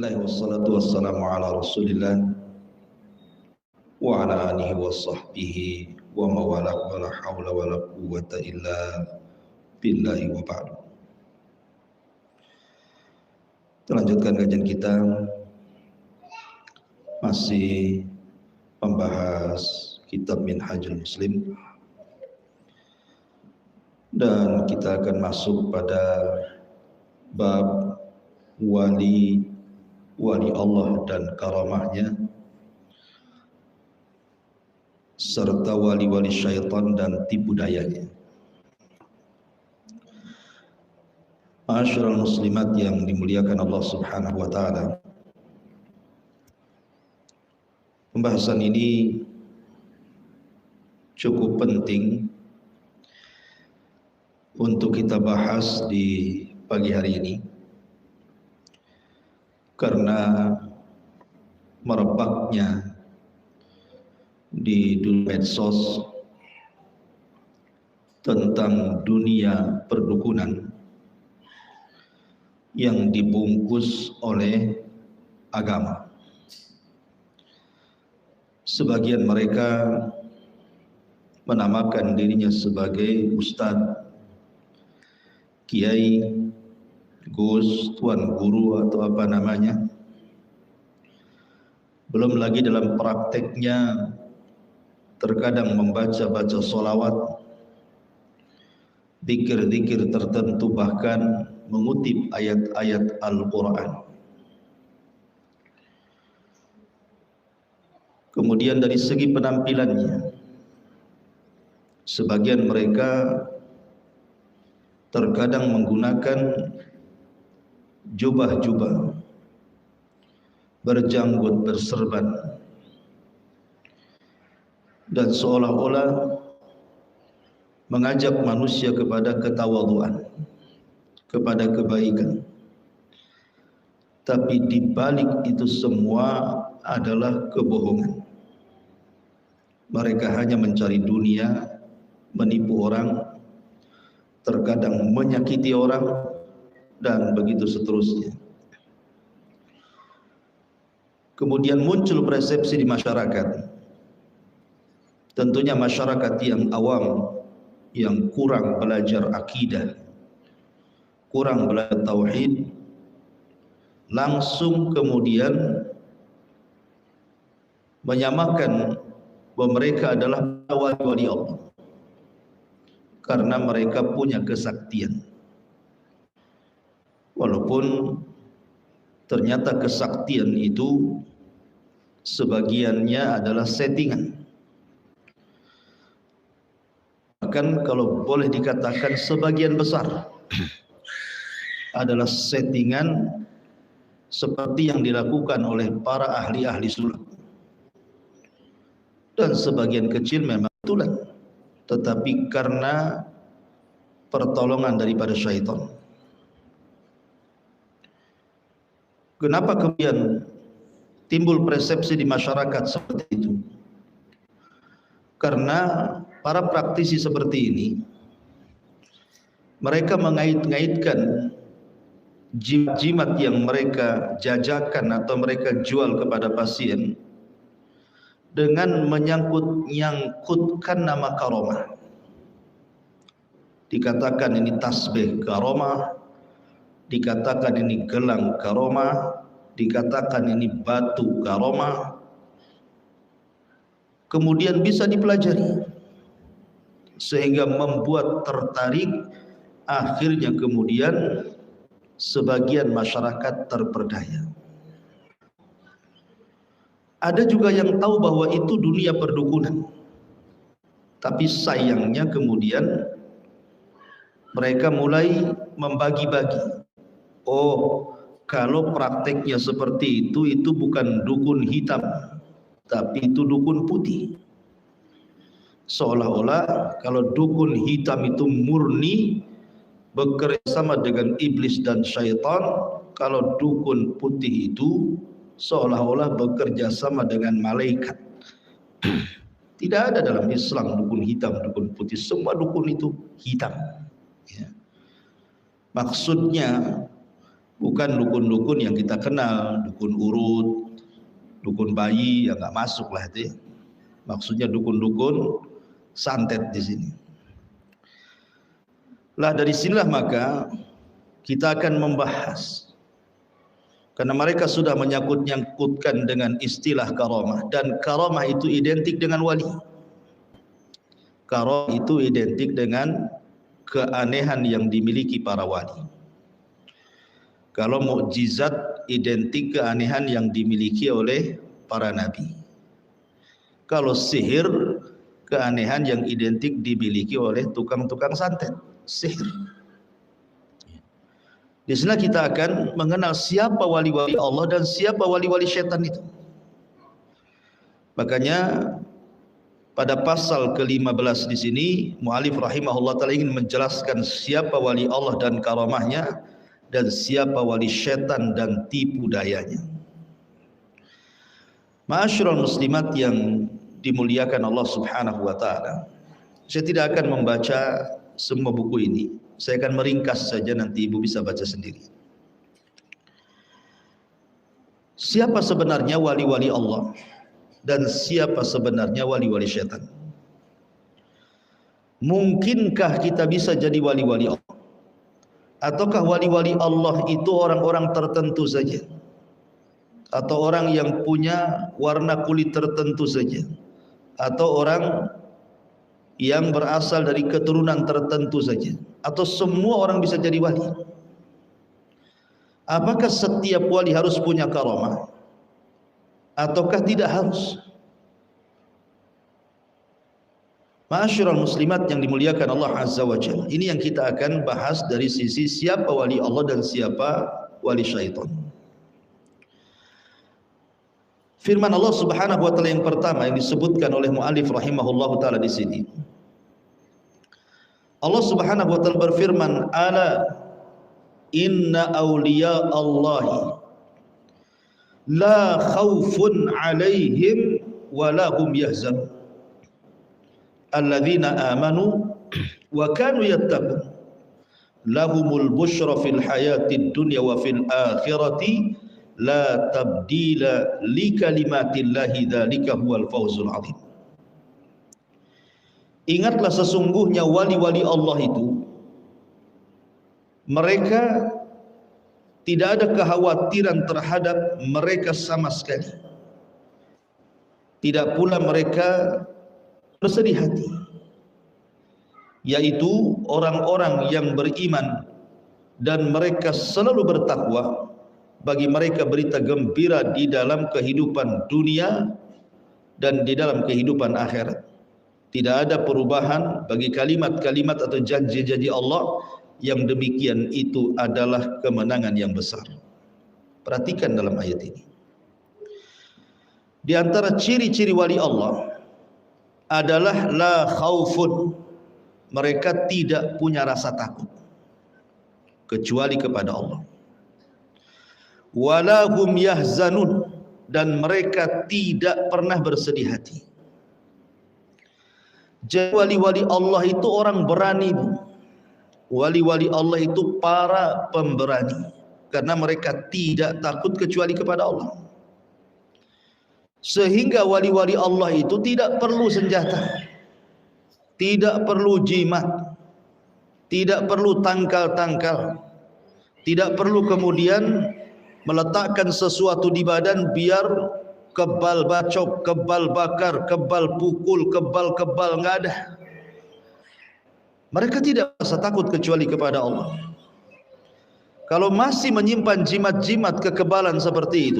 Bismillah wassalatu wassalamu ala rasulillah wa ala alihi wa sahbihi wa mawala wa la hawla wa la quwwata illa billahi wa ba'du. Lanjutkan kajian kita, masih membahas kitab Minhajul Muslim, dan kita akan masuk pada bab wali Allah dan karamahnya, serta wali-wali syaitan dan tipu dayanya. Ma'asyiral muslimat yang dimuliakan Allah Subhanahu wa taala, pembahasan ini cukup penting untuk kita bahas di pagi hari ini, karena merebaknya di dunia medsos tentang dunia perdukunan yang dibungkus oleh agama. Sebagian mereka menamakan dirinya sebagai ustadz, kiai, gus, tuan guru, atau apa namanya. Belum lagi dalam prakteknya terkadang membaca-baca sholawat, zikir-zikir tertentu, bahkan mengutip ayat-ayat Al-Quran. Kemudian dari segi penampilannya, sebagian mereka terkadang menggunakan jubah-jubah, berjanggut, berserban, dan seolah-olah mengajak manusia kepada ketawadhuan, kepada kebaikan. Tapi di balik itu semua adalah kebohongan. Mereka hanya mencari dunia, menipu orang, terkadang menyakiti orang, dan begitu seterusnya. Kemudian muncul persepsi di masyarakat, tentunya masyarakat yang awam, yang kurang belajar akidah, kurang belajar tauhid, langsung kemudian menyamakan bahwa mereka adalah wali-wali Allah karena mereka punya kesaktian. Walaupun ternyata kesaktian itu sebagiannya adalah settingan. Bahkan kalau boleh dikatakan sebagian besar adalah settingan seperti yang dilakukan oleh para ahli-ahli sulap. Dan sebagian kecil memang betulan, tetapi karena pertolongan daripada syaitan. Kenapa kemudian timbul persepsi di masyarakat seperti itu? Karena para praktisi seperti ini, mereka mengait-ngaitkan jimat-jimat yang mereka jajakan atau mereka jual kepada pasien dengan menyangkut-nyangkutkan nama karomah. Dikatakan ini tasbih karomah, dikatakan ini gelang karomah, dikatakan ini batu karomah. Kemudian bisa dipelajari sehingga membuat tertarik. Akhirnya kemudian sebagian masyarakat terperdaya. Ada juga yang tahu bahwa itu dunia perdukunan, tapi sayangnya kemudian mereka mulai membagi-bagi. Oh, kalau prakteknya seperti itu bukan dukun hitam, tapi itu dukun putih. Seolah-olah kalau dukun hitam itu murni bekerja sama dengan iblis dan syaitan, kalau dukun putih itu seolah-olah bekerja sama dengan malaikat. Tidak ada dalam Islam dukun hitam, dukun putih. Semua dukun itu hitam. Ya. Maksudnya Bukan dukun-dukun yang kita kenal, dukun urut, dukun bayi, yang nggak masuk lah itu. Maksudnya dukun-dukun santet di sini. Lah dari sinilah maka kita akan membahas, karena mereka sudah menyangkut-nyangkutkan dengan istilah karamah, dan karamah itu identik dengan wali. Karamah itu identik dengan keanehan yang dimiliki para wali. Kalau mukjizat identik keanehan yang dimiliki oleh para nabi. Kalau sihir, keanehan yang identik dimiliki oleh tukang-tukang santet, sihir. Di sana kita akan mengenal siapa wali-wali Allah dan siapa wali-wali syaitan itu. Makanya pada pasal ke-15 di sini, mu'alif rahimahullah ta'ala ingin menjelaskan siapa wali Allah dan karamahnya, dan siapa wali syaitan dan tipu dayanya. Ma'asyiral muslimat yang dimuliakan Allah Subhanahu wa taala. Saya tidak akan membaca semua buku ini. Saya akan meringkas saja, nanti ibu bisa baca sendiri. Siapa sebenarnya wali-wali Allah dan siapa sebenarnya wali-wali syaitan? Mungkinkah kita bisa jadi wali-wali Allah? Ataukah wali-wali Allah itu orang-orang tertentu saja, atau orang yang punya warna kulit tertentu saja, atau orang yang berasal dari keturunan tertentu saja, atau semua orang bisa jadi wali? Apakah setiap wali harus punya karamah ataukah tidak harus? Ma'asyiral muslimat yang dimuliakan Allah Azza wa Jalla, ini yang kita akan bahas dari sisi siapa wali Allah dan siapa wali syaitan. Firman Allah Subhanahu wa taala yang pertama yang disebutkan oleh muallif rahimahullahu taala di sini. Allah Subhanahu wa taala berfirman, "Ala inna awliya Allahi la khaufun 'alaihim wa la hum yahzanun. Alladzina amanu wa kanu yattaqun lahumul busyra fil hayatid dunya wa fil akhirati la tabdila li kalimatillahi dzalika huwal fawzul adzim." Ingatlah sesungguhnya wali-wali Allah itu, mereka tidak ada kekhawatiran terhadap mereka sama sekali. Tidak pula mereka bersedih hati, yaitu orang-orang yang beriman dan mereka selalu bertakwa. Bagi mereka berita gembira di dalam kehidupan dunia dan di dalam kehidupan akhirat. Tidak ada perubahan bagi kalimat-kalimat atau janji-janji Allah, yang demikian itu adalah kemenangan yang besar. Perhatikan dalam ayat ini, di antara ciri-ciri wali Allah adalah la khaufun, mereka tidak punya rasa takut kecuali kepada Allah. Wala hum yahzanun, dan mereka tidak pernah bersedih hati. Jadi wali-wali Allah itu orang berani, Bu. Wali-wali Allah itu para pemberani, karena mereka tidak takut kecuali kepada Allah. Sehingga wali-wali Allah itu tidak perlu senjata, tidak perlu jimat, tidak perlu tangkal-tangkal, tidak perlu kemudian meletakkan sesuatu di badan biar kebal bacok, kebal bakar, kebal pukul, kebal-kebal, enggak ada. Mereka tidak rasa takut kecuali kepada Allah. Kalau masih menyimpan jimat-jimat kekebalan seperti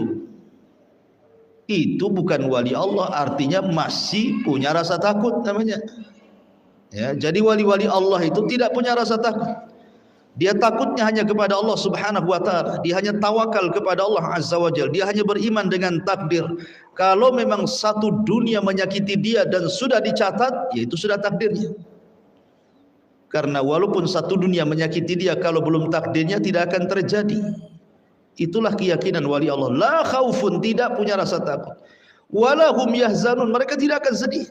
itu bukan wali Allah, artinya masih punya rasa takut namanya. Ya, jadi wali-wali Allah itu tidak punya rasa takut. Dia takutnya hanya kepada Allah Subhanahu wa taala. Dia hanya tawakal kepada Allah Azza wa Jalla. Dia hanya beriman dengan takdir. Kalau memang satu dunia menyakiti dia dan sudah dicatat, ya itu sudah takdirnya. Karena walaupun satu dunia menyakiti dia, kalau belum takdirnya tidak akan terjadi. Itulah keyakinan wali Allah. La khaufun, tidak punya rasa takut. Wala hum yahzanun, mereka tidak akan sedih.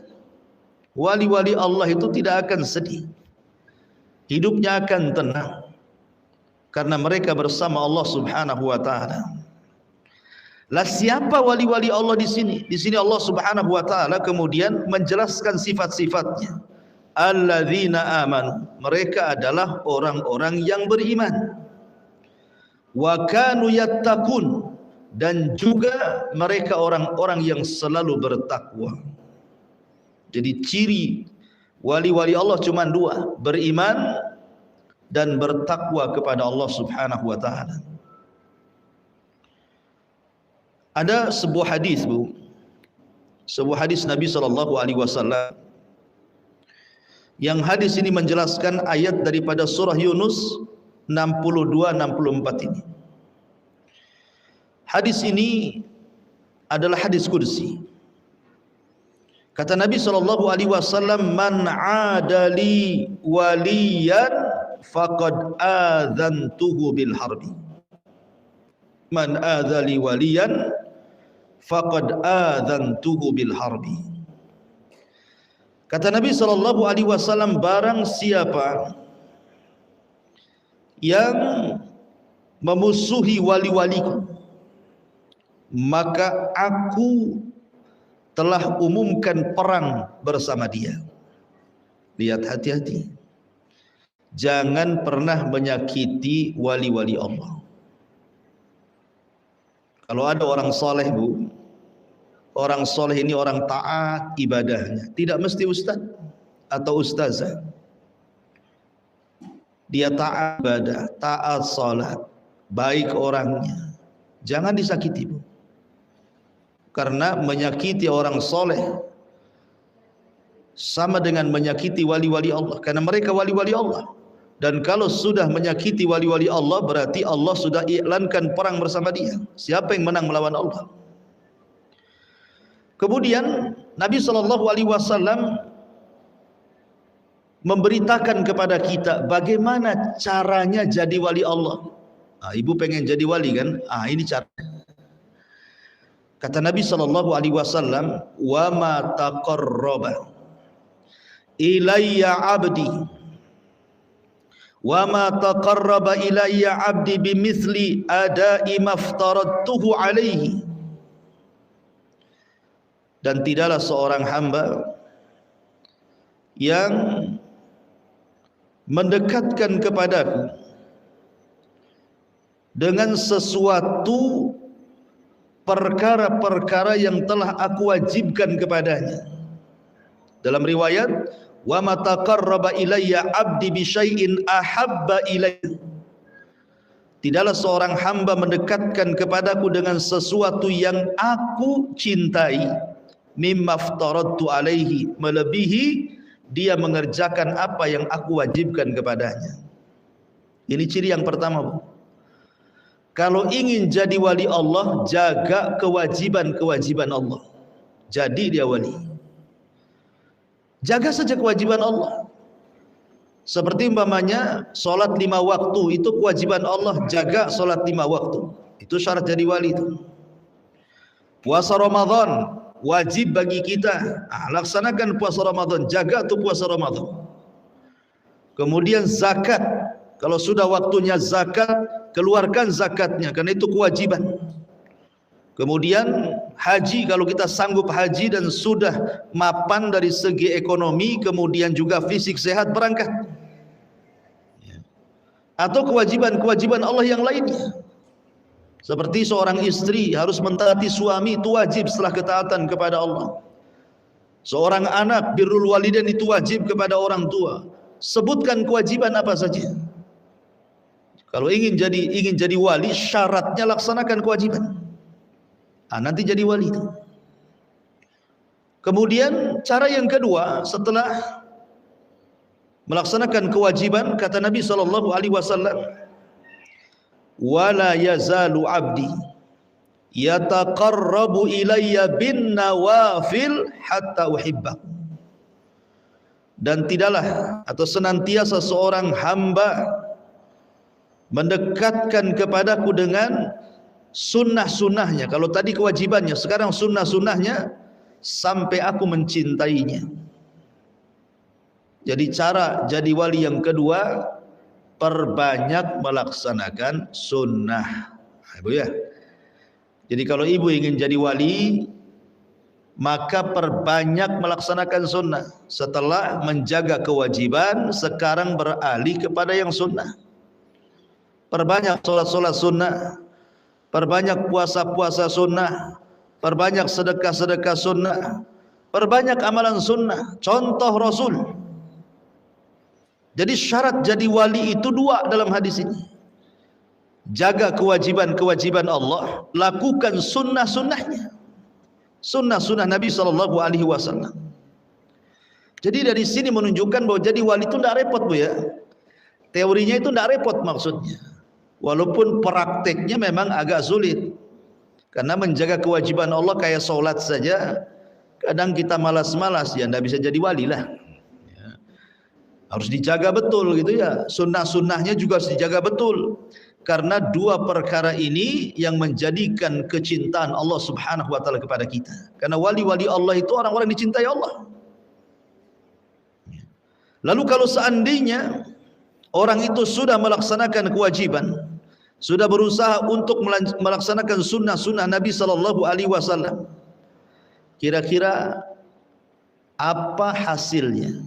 Wali-wali Allah itu tidak akan sedih. Hidupnya akan tenang. karena mereka bersama Allah Subhanahu wa taala. Lah siapa wali-wali Allah di sini? Di sini Allah Subhanahu wa taala kemudian menjelaskan sifat-sifatnya. Alladzina amanu, mereka adalah orang-orang yang beriman. Wa kanu yattaqun, dan juga mereka orang-orang yang selalu bertakwa. Jadi ciri wali-wali Allah cuma dua, beriman dan bertakwa kepada Allah Subhanahu wa taala. Ada sebuah hadis, Bu. Sebuah hadis Nabi sallallahu alaihi wasallam. Yang hadis ini menjelaskan ayat daripada surah Yunus 62-64 ini. Hadis ini adalah hadis qudsi. Kata Nabi sallallahu alaihi wasallam, "Man 'adali waliyan faqad adzantuhu bil harbi." Man adzali waliyan faqad adzantuhu bil harbi. Kata Nabi sallallahu alaihi wasallam, barang siapa yang memusuhi wali-waliku, maka aku telah umumkan perang bersama dia. Lihat, hati-hati, jangan pernah menyakiti wali-wali Allah. Kalau ada orang soleh, Bu, orang soleh ini orang taat ibadahnya, tidak mesti ustaz atau ustazah. Dia taat ibadah, taat salat, baik orangnya, jangan disakiti, Bu. Karena menyakiti orang soleh sama dengan menyakiti wali-wali Allah, karena mereka wali-wali Allah. Dan kalau sudah menyakiti wali-wali Allah, berarti Allah sudah iklankan perang bersama dia. Siapa yang menang melawan Allah? Kemudian Nabi SAW memberitakan kepada kita bagaimana caranya jadi wali Allah. Ibu pengen jadi wali kan? Ini cara. Kata Nabi SAW, "Wa ma taqarraba ilayya 'abdi wa ma taqarraba ilayya 'abdi bimithli ada'i maftaradtuhu 'alaihi." Dan tidaklah seorang hamba yang mendekatkan kepadaku dengan sesuatu perkara-perkara yang telah aku wajibkan kepadanya. Dalam riwayat, wa ma taqarraba ilayya 'abdi bi syai'in ahabba ilayya. Tidaklah seorang hamba mendekatkan kepadaku dengan sesuatu yang aku cintai, mimma aftaradtu alaihi, melebihi dia mengerjakan apa yang aku wajibkan kepadanya. Ini ciri yang pertama, Bu. Kalau ingin jadi wali Allah, jaga kewajiban-kewajiban Allah, jadi dia wali. Jaga saja kewajiban Allah. Seperti umpamanya solat 5 waktu, itu kewajiban Allah, jaga solat 5 waktu. Itu syarat jadi wali itu. Puasa Ramadan wajib bagi kita, laksanakan puasa Ramadan, jaga tuh puasa Ramadan. Kemudian zakat, kalau sudah waktunya zakat, keluarkan zakatnya, karena itu kewajiban. Kemudian haji, kalau kita sanggup haji dan sudah mapan dari segi ekonomi, kemudian juga fisik sehat, berangkat. Atau kewajiban-kewajiban Allah yang lainnya, seperti seorang istri harus mentaati suami, itu wajib setelah ketaatan kepada Allah. Seorang anak, birrul walidain, itu wajib kepada orang tua. Sebutkan kewajiban apa saja. Kalau ingin jadi wali, syaratnya laksanakan kewajiban. Nanti jadi wali itu. Kemudian cara yang kedua, setelah melaksanakan kewajiban, kata Nabi SAW, wala yazalu abdi yataqarrabu ilayya bin nawafil hatta uhibba. Dan tidaklah atau senantiasa seorang hamba mendekatkan kepadaku dengan sunnah-sunnahnya. Kalau tadi kewajibannya, sekarang sunnah-sunnahnya, sampai aku mencintainya. Jadi cara jadi wali yang kedua, perbanyak melaksanakan sunnah. Ibu ya. Jadi kalau ibu ingin jadi wali, maka perbanyak melaksanakan sunnah. Setelah menjaga kewajiban, sekarang beralih kepada yang sunnah. Perbanyak solat-solat sunnah, perbanyak puasa-puasa sunnah, perbanyak sedekah-sedekah sunnah, perbanyak amalan sunnah, contoh Rasul. Jadi syarat jadi wali itu dua dalam hadis ini. Jaga kewajiban-kewajiban Allah, lakukan sunnah-sunnahnya. Sunnah-sunnah Nabi SAW. Jadi dari sini menunjukkan bahwa jadi wali itu tidak repot, Bu ya. Teorinya itu tidak repot maksudnya. Walaupun prakteknya memang agak sulit. Karena menjaga kewajiban Allah kayak sholat saja, kadang kita malas-malas, ya tidak bisa jadi wali lah. Ya. Harus dijaga betul gitu ya. Sunnah-sunnahnya juga harus dijaga betul. Karena dua perkara ini yang menjadikan kecintaan Allah Subhanahu wa taala kepada kita. Karena wali-wali Allah itu orang-orang dicintai Allah. Lalu kalau seandainya orang itu sudah melaksanakan kewajiban, sudah berusaha untuk melaksanakan sunnah-sunnah Nabi sallallahu alaihi wasallam, kira-kira apa hasilnya?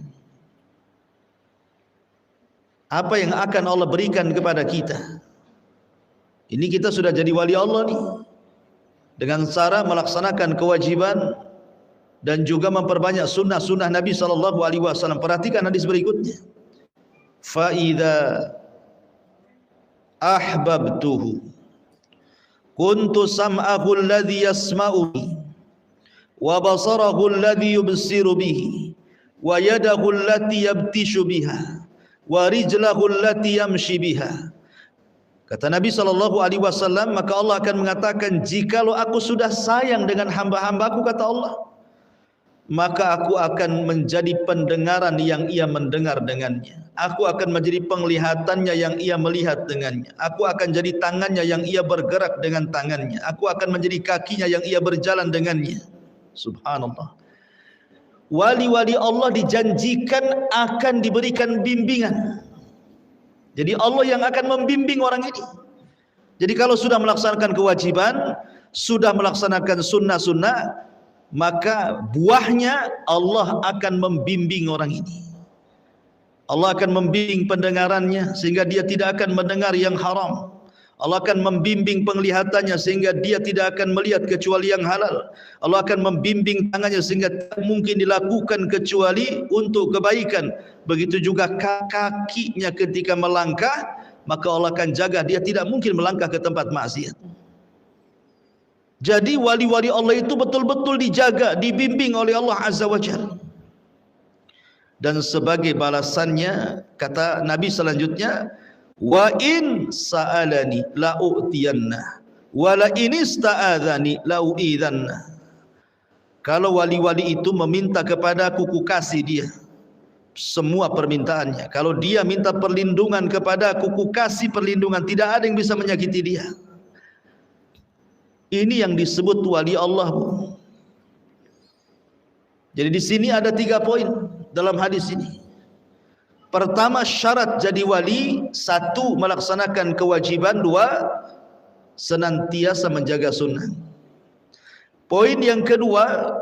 Apa yang akan Allah berikan kepada kita? Ini kita sudah jadi wali Allah nih, dengan cara melaksanakan kewajiban dan juga memperbanyak sunnah-sunnah Nabi sallallahu alaihi wasallam. Perhatikan hadis berikutnya. Fa idza ahbabtuhu kuntu sam'ahu alladhi yasma'u bihi wa basarahu alladhi yubsiru bihi wa yadahu allati yabtishu biha wa rijlahu allati yamshi biha. Kata Nabi SAW, maka Allah akan mengatakan, jikalau aku sudah sayang dengan hamba-hambaku, kata Allah, maka aku akan menjadi pendengaran yang ia mendengar dengannya. Aku akan menjadi penglihatannya yang ia melihat dengannya. Aku akan jadi tangannya yang ia bergerak dengan tangannya. Aku akan menjadi kakinya yang ia berjalan dengannya. Subhanallah. Wali-wali Allah dijanjikan akan diberikan bimbingan. Jadi Allah yang akan membimbing orang ini. Jadi kalau sudah melaksanakan kewajiban, sudah melaksanakan sunnah-sunnah, maka buahnya Allah akan membimbing orang ini. Allah akan membimbing pendengarannya sehingga dia tidak akan mendengar yang haram. Allah akan membimbing penglihatannya sehingga dia tidak akan melihat kecuali yang halal. Allah akan membimbing tangannya sehingga tidak mungkin dilakukan kecuali untuk kebaikan. Begitu juga kakinya ketika melangkah, maka Allah akan jaga dia tidak mungkin melangkah ke tempat maksiat. Jadi wali-wali Allah itu betul-betul dijaga, dibimbing oleh Allah Azza wa Jalla. Dan sebagai balasannya, kata Nabi selanjutnya, wa in sa'alani la'u'tiyanna wa la in ista'adzani la'u'idzanna. Kalau wali-wali itu meminta kepadaku, ku kasih dia semua permintaannya. Kalau dia minta perlindungan kepadaku, ku kasih perlindungan. Tidak ada yang bisa menyakiti dia. Ini yang disebut wali Allah. Jadi di sini ada 3 poin dalam hadis ini. Pertama, syarat jadi wali, 1, melaksanakan kewajiban, 2, senantiasa menjaga sunnah. Poin yang kedua,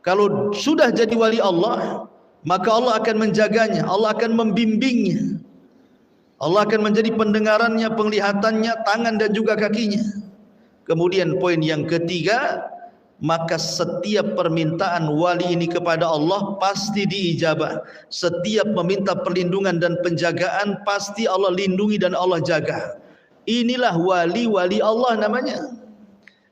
kalau sudah jadi wali Allah, maka Allah akan menjaganya, Allah akan membimbingnya. Allah akan menjadi pendengarannya, penglihatannya, tangan dan juga kakinya. Kemudian poin yang ketiga, maka setiap permintaan wali ini kepada Allah pasti diijabah. Setiap meminta perlindungan dan penjagaan pasti Allah lindungi dan Allah jaga. Inilah wali-wali Allah namanya.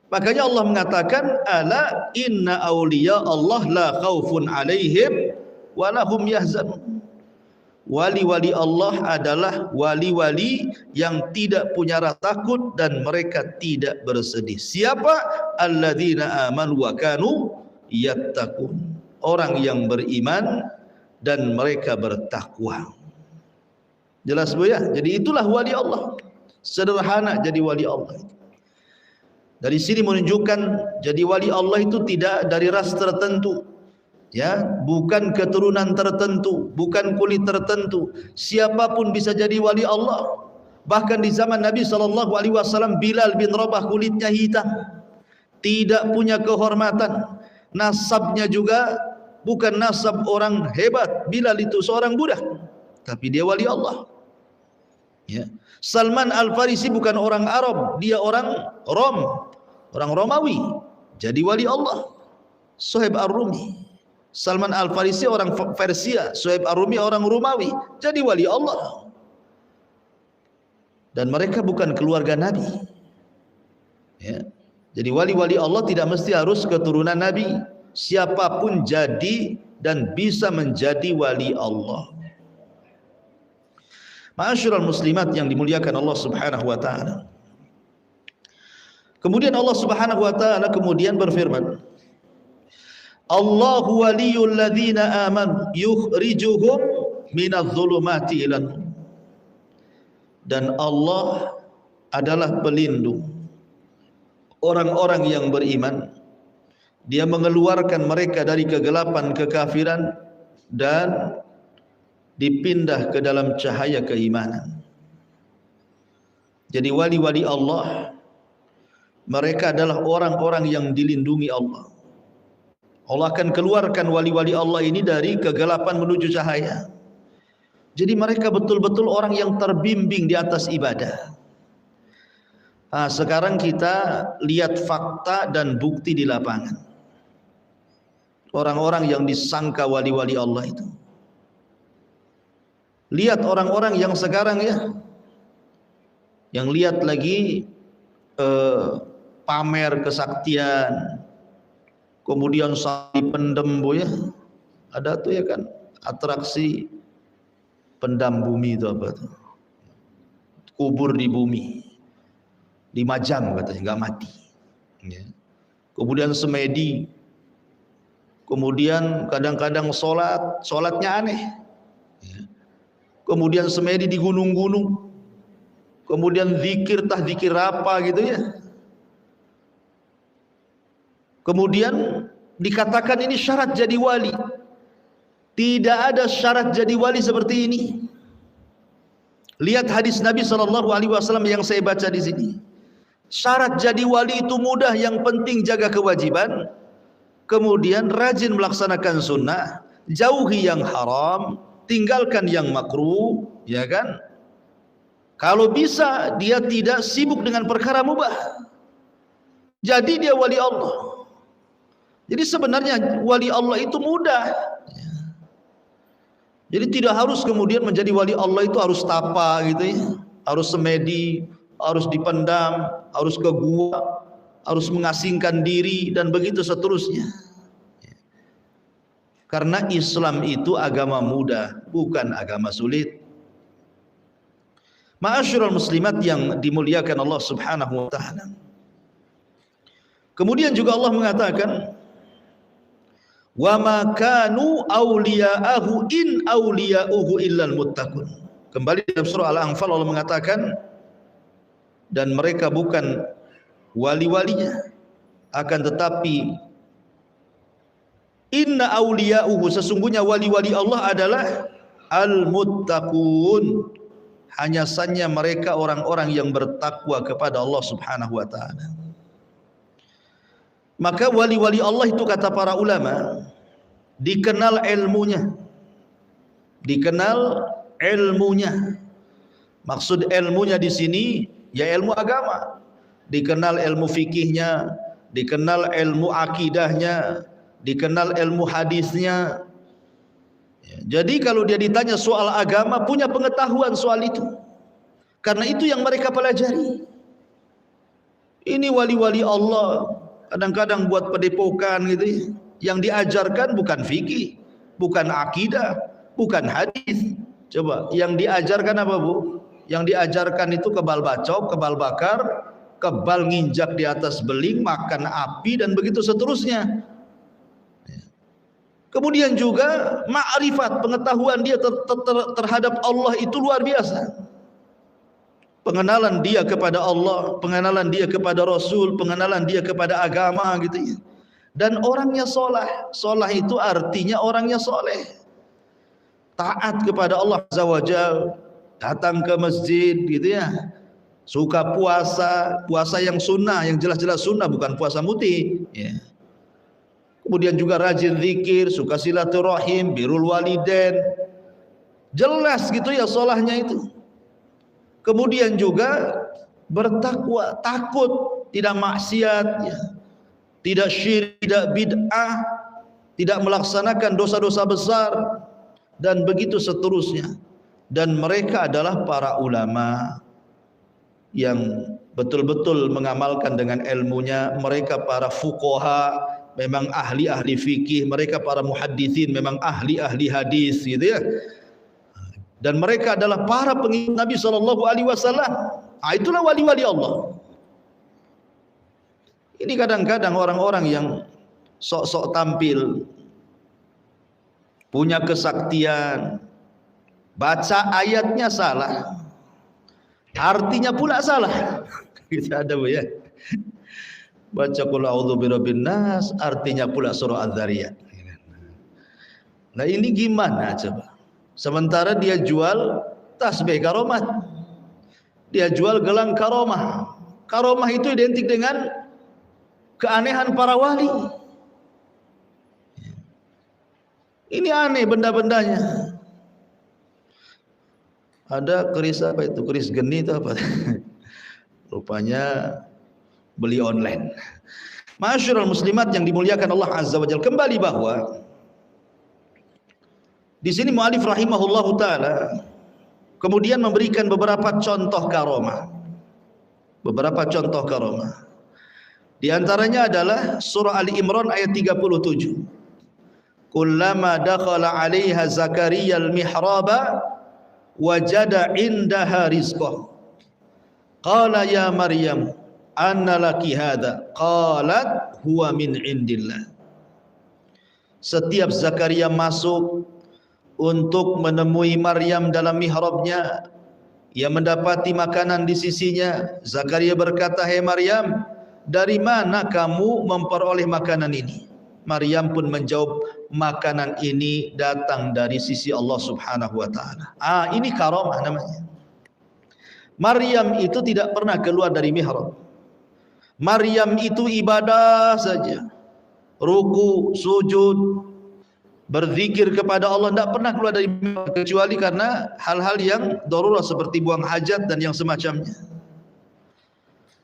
Makanya Allah mengatakan, ala inna awliya Allah la khaufun alaihim wa lahum yahzanun. Wali-wali Allah adalah wali-wali yang tidak punya rasa takut dan mereka tidak bersedih. Siapa? Alladzina amanu wa kanu yattaqun. Orang yang beriman dan mereka bertakwa. Jelas Bu ya? Jadi itulah wali Allah. Sederhana jadi wali Allah. Dari sini menunjukkan jadi wali Allah itu tidak dari ras tertentu. Ya, bukan keturunan tertentu, bukan kulit tertentu. Siapapun bisa jadi wali Allah. Bahkan di zaman Nabi SAW, Bilal bin Rabah kulitnya hitam, tidak punya kehormatan. Nasabnya juga bukan nasab orang hebat. Bilal itu seorang budak, tapi dia wali Allah. Ya. Salman Al-Farisi bukan orang Arab, dia orang Rom, orang Romawi, jadi wali Allah. Suhaib Ar-Rumi. Salman Al-Farisi orang Persia, Suhaib Ar-Rumi orang Romawi, jadi wali Allah. Dan mereka bukan keluarga Nabi. Ya. Jadi wali-wali Allah tidak mesti harus keturunan Nabi. Siapapun jadi dan bisa menjadi wali Allah. Ma'asyiral muslimat yang dimuliakan Allah Subhanahu wa taala. Kemudian Allah Subhanahu wa taala kemudian berfirman, Allahu waliyul ladzina amanu yukhrijuhum minadh-dhulumati ilan nur. Dan Allah adalah pelindung orang-orang yang beriman. Dia mengeluarkan mereka dari kegelapan kekafiran dan dipindah ke dalam cahaya keimanan. Jadi wali-wali Allah, mereka adalah orang-orang yang dilindungi Allah. Allah akan keluarkan wali-wali Allah ini dari kegelapan menuju cahaya. Jadi mereka betul-betul orang yang terbimbing di atas ibadah. Nah, sekarang kita lihat fakta dan bukti di lapangan. Orang-orang yang disangka wali-wali Allah itu. Lihat orang-orang yang sekarang ya, yang lihat lagi pamer kesaktian, kemudian sapi pendem bu ya, ada tuh ya kan atraksi pendam bumi itu apa tuh, kubur di bumi 5 jam katanya nggak mati. Ya. Kemudian semedi, kemudian kadang-kadang sholatnya aneh. Ya. Kemudian semedi di gunung-gunung, kemudian zikir apa gitu ya. Kemudian dikatakan ini syarat jadi wali. Tidak ada syarat jadi wali seperti ini. Lihat hadis Nabi SAW yang saya baca di sini. Syarat jadi wali itu mudah, yang penting jaga kewajiban, kemudian rajin melaksanakan sunnah, jauhi yang haram, tinggalkan yang makruh, ya kan? Kalau bisa dia tidak sibuk dengan perkara mubah, jadi dia wali Allah. Jadi sebenarnya wali Allah itu mudah. Jadi tidak harus kemudian menjadi wali Allah itu harus tapa gitu ya, harus semedi, harus dipendam, harus ke gua, harus mengasingkan diri dan begitu seterusnya. Karena Islam itu agama mudah, bukan agama sulit. Ma'asyiral muslimat yang dimuliakan Allah Subhanahu wa taala. Kemudian juga Allah mengatakan, wa ma kanu awliya'ahu in awliya'uhu illal muttaqun. Kembali dalam surah Al-Anfal Allah mengatakan, dan mereka bukan wali-walinya, akan tetapi inna awliya'uhu, sesungguhnya wali-wali Allah adalah al-muttaqun, hanya saja mereka orang-orang yang bertakwa kepada Allah Subhanahu wa taala. Maka wali-wali Allah itu kata para ulama, dikenal ilmunya. Dikenal ilmunya. Maksud ilmunya di sini ya ilmu agama. Dikenal ilmu fikihnya, dikenal ilmu akidahnya, dikenal ilmu hadisnya. Jadi kalau dia ditanya soal agama, punya pengetahuan soal itu. Karena itu yang mereka pelajari. Ini wali-wali Allah kadang-kadang buat padepokan gitu ya. Yang diajarkan bukan fikih, bukan akidah, bukan hadis. Coba, yang diajarkan apa bu? Yang diajarkan itu kebal bacok, kebal bakar, kebal nginjak di atas beling, makan api dan begitu seterusnya. Kemudian juga ma'rifat, pengetahuan dia terhadap Allah itu luar biasa. Pengenalan dia kepada Allah, pengenalan dia kepada Rasul, pengenalan dia kepada agama gitu ya. dan orangnya soleh. Soleh itu artinya orangnya soleh, taat kepada Allah Azza wa Jalla, datang ke masjid gitu ya, suka puasa yang sunnah, yang jelas-jelas sunnah, bukan puasa mutih ya. Kemudian juga rajin zikir, suka silaturahim, birrul walidain, jelas gitu ya solahnya itu. Kemudian juga bertakwa, takut, tidak maksiat ya, tidak syirik, tidak bid'ah, tidak melaksanakan dosa-dosa besar, dan begitu seterusnya. Dan mereka adalah para ulama yang betul-betul mengamalkan dengan ilmunya. Mereka para fuqaha, memang ahli-ahli fikih. Mereka para muhaddithin, memang ahli-ahli hadis gitu ya. Dan mereka adalah para pengikut Nabi SAW. Itulah wali-wali Allah. Ini kadang-kadang orang-orang yang sok-sok tampil, punya kesaktian, baca ayatnya salah, artinya pula salah. Kita ada ya. Baca qul a'udzu birabbin nas, artinya pula surah Az-Zariyat. Nah ini gimana coba? Sementara dia jual tasbih karomat, dia jual gelang karomah. Karomah itu identik dengan keanehan para wali. Ini aneh benda-bendanya. Ada keris apa itu? Keris geni itu apa? Rupanya beli online. Ma'asyiral muslimat yang dimuliakan Allah Azza wa Jalla, kembali bahwa di sini mu'alif rahimahullahu ta'ala kemudian memberikan beberapa contoh karomah. Beberapa contoh karomah. Di antaranya adalah surah Ali Imran ayat 37. Kullama dakhala 'alaiha Zakaria al-mihraba wajada 'indaha rizqah. Qala ya Maryam anna laki hadha? Qalat huwa min 'indillah. Setiap Zakaria masuk untuk menemui Maryam dalam mihrabnya, ia mendapati makanan di sisinya. Zakaria berkata, "Hai Maryam, dari mana kamu memperoleh makanan ini?" Maryam pun menjawab, "Makanan ini datang dari sisi Allah Subhanahu wa taala." Ini karamah namanya. Maryam itu tidak pernah keluar dari mihrab. Maryam itu ibadah saja, ruku, sujud, berzikir kepada Allah, tidak pernah keluar dari mihrab kecuali karena hal-hal yang darurat seperti buang hajat dan yang semacamnya.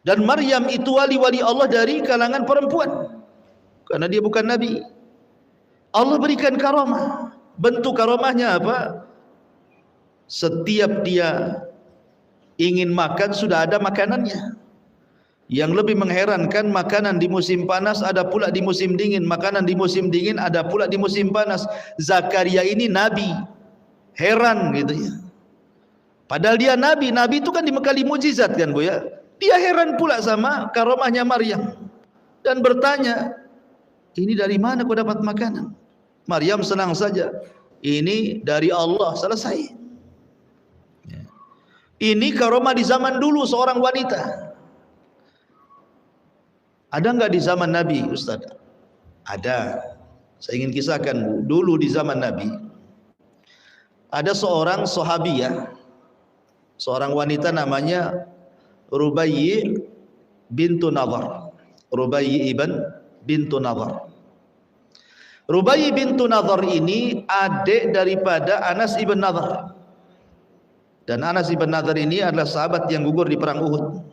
Dan Maryam itu wali-wali Allah dari kalangan perempuan, karena dia bukan nabi. Allah berikan karamah. Bentuk karamahnya apa? Setiap dia ingin makan sudah ada makanannya. Yang lebih mengherankan, makanan di musim panas ada pula di musim dingin, makanan di musim dingin ada pula di musim panas. Zakaria ini nabi, heran gitu ya. Padahal dia nabi, nabi itu kan dibekali mujizat kan Bu ya. Dia heran pula sama karamahnya Maryam dan bertanya, "Ini dari mana kau dapat makanan?" Maryam senang saja, "Ini dari Allah." Selesai. Ini karamah di zaman dulu seorang wanita. Ada enggak di zaman Nabi, Ustaz? Ada. Saya ingin kisahkan Bu. Dulu di zaman Nabi ada seorang sahabiyah, seorang wanita namanya Rubayyi bintu Nadhar. Rubayyi bintu Nadhar. Rubayyi bintu Nadhar ini adik daripada Anas ibn Nadhar. Dan Anas ibn Nadhar ini adalah sahabat yang gugur di perang Uhud.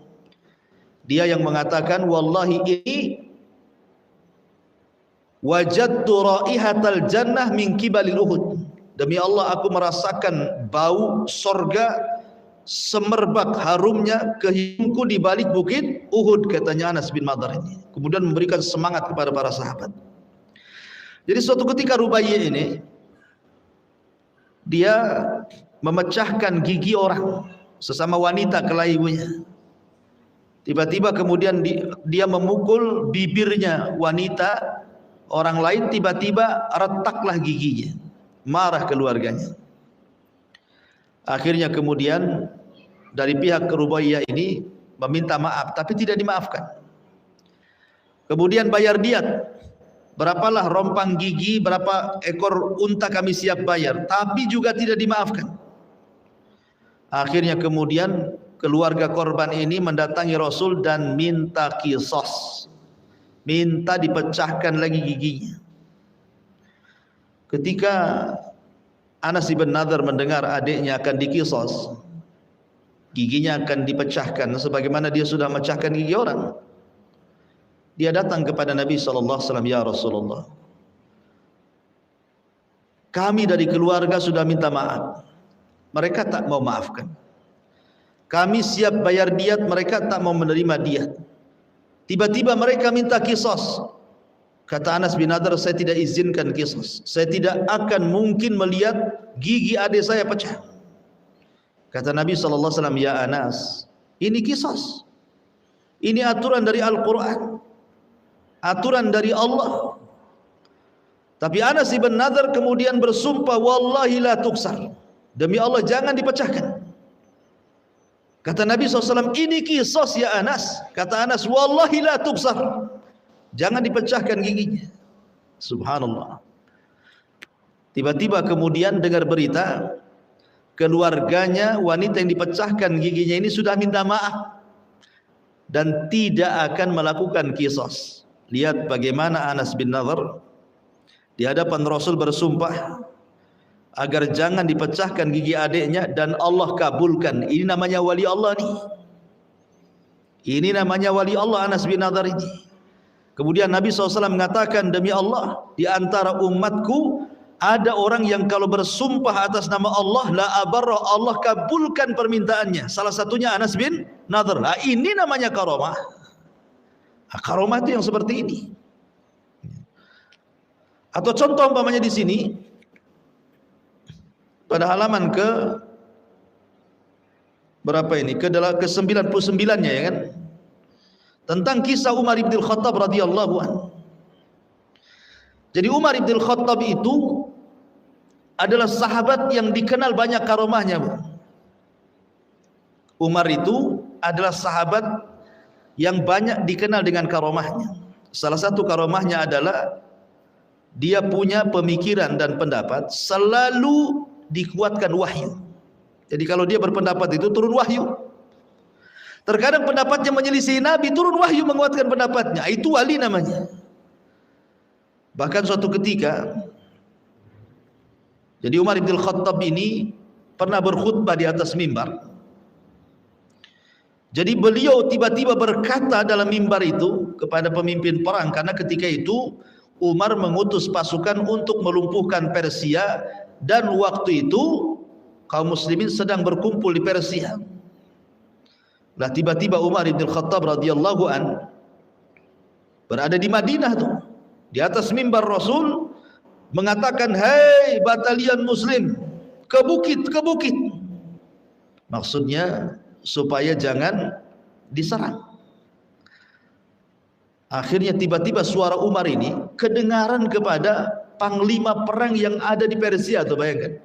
Dia yang mengatakan, "Wallahi ini wajadtu raihatal jannah min kibalil Uhud." Demi Allah aku merasakan bau sorga semerbak harumnya ke hidungku di balik bukit Uhud, katanya Anas bin Nadhar ini. Kemudian memberikan semangat kepada para sahabat. Jadi suatu ketika Rubayyi ini dia memecahkan gigi orang, sesama wanita kelahi ibunya. Tiba-tiba kemudian dia memukul bibirnya wanita orang lain, tiba-tiba retaklah giginya. Marah keluarganya. Akhirnya kemudian dari pihak Rubaiyah ini meminta maaf, tapi tidak dimaafkan. Kemudian bayar diat. berapalah rompang gigi, berapa ekor unta kami siap bayar, tapi juga tidak dimaafkan. Akhirnya kemudian keluarga korban ini mendatangi Rasul dan minta qisas, minta dipecahkan lagi giginya. Ketika Anas bin Nadhr mendengar adiknya akan diqisas, giginya akan dipecahkan sebagaimana dia sudah memecahkan gigi orang, dia datang kepada Nabi SAW, ya Rasulullah, kami dari keluarga sudah minta maaf, mereka tak mau maafkan. Kami siap bayar diat, mereka tak mau menerima diat. Tiba-tiba mereka minta qisas. Kata Anas bin Nadhr, saya tidak izinkan qisas. Saya tidak akan mungkin melihat gigi adik saya pecah. Kata Nabi SAW, ya Anas, ini qisas. Ini aturan dari Al-Quran, aturan dari Allah. Tapi Anas bin Nadhr kemudian bersumpah, wallahi la tuksar, demi Allah jangan dipecahkan. Kata Nabi SAW, ini qisas ya Anas. Kata Anas, wallahi la tuksar, jangan dipecahkan giginya. Subhanallah. Tiba-tiba kemudian dengar berita, keluarganya wanita yang dipecahkan giginya ini sudah minta maaf dan tidak akan melakukan qisas. Lihat bagaimana Anas bin Nadhr di hadapan Rasul bersumpah agar jangan dipecahkan gigi adiknya, dan Allah kabulkan. Ini namanya wali Allah nih. Ini namanya wali Allah Anas bin Nadhr ini. Kemudian Nabi SAW mengatakan, demi Allah, di antara umatku ada orang yang kalau bersumpah atas nama Allah, la abarra, Allah kabulkan permintaannya. Salah satunya Anas bin Nadhr. Nah, ini namanya karomah. Nah, karomah itu yang seperti ini. Atau contoh umpamanya di sini pada halaman ke berapa ini? Ke 99-nya ya kan? Tentang kisah Umar bin Khattab radhiyallahu anhu. Jadi Umar bin Khattab itu adalah sahabat yang dikenal banyak karomahnya, Bu. Umar itu adalah sahabat yang banyak dikenal dengan karomahnya. Salah satu karomahnya adalah dia punya pemikiran dan pendapat selalu dikuatkan wahyu. Jadi kalau dia berpendapat itu turun wahyu. Terkadang pendapatnya menyelisih Nabi, turun wahyu menguatkan pendapatnya. Itu wali namanya. Bahkan suatu ketika, jadi Umar bin Khattab ini pernah berkhutbah di atas mimbar. Jadi beliau tiba-tiba berkata dalam mimbar itu kepada pemimpin perang, karena ketika itu Umar mengutus pasukan untuk melumpuhkan Persia, dan waktu itu kaum muslimin sedang berkumpul di Persia. Lah tiba-tiba Umar bin Khattab radhiyallahu an berada di Madinah tuh, di atas mimbar Rasul mengatakan, "Hei batalion muslim, ke bukit, ke bukit." Maksudnya supaya jangan diserang. Akhirnya tiba-tiba suara Umar ini kedengaran kepada panglima perang yang ada di Persia tuh, bayangkan.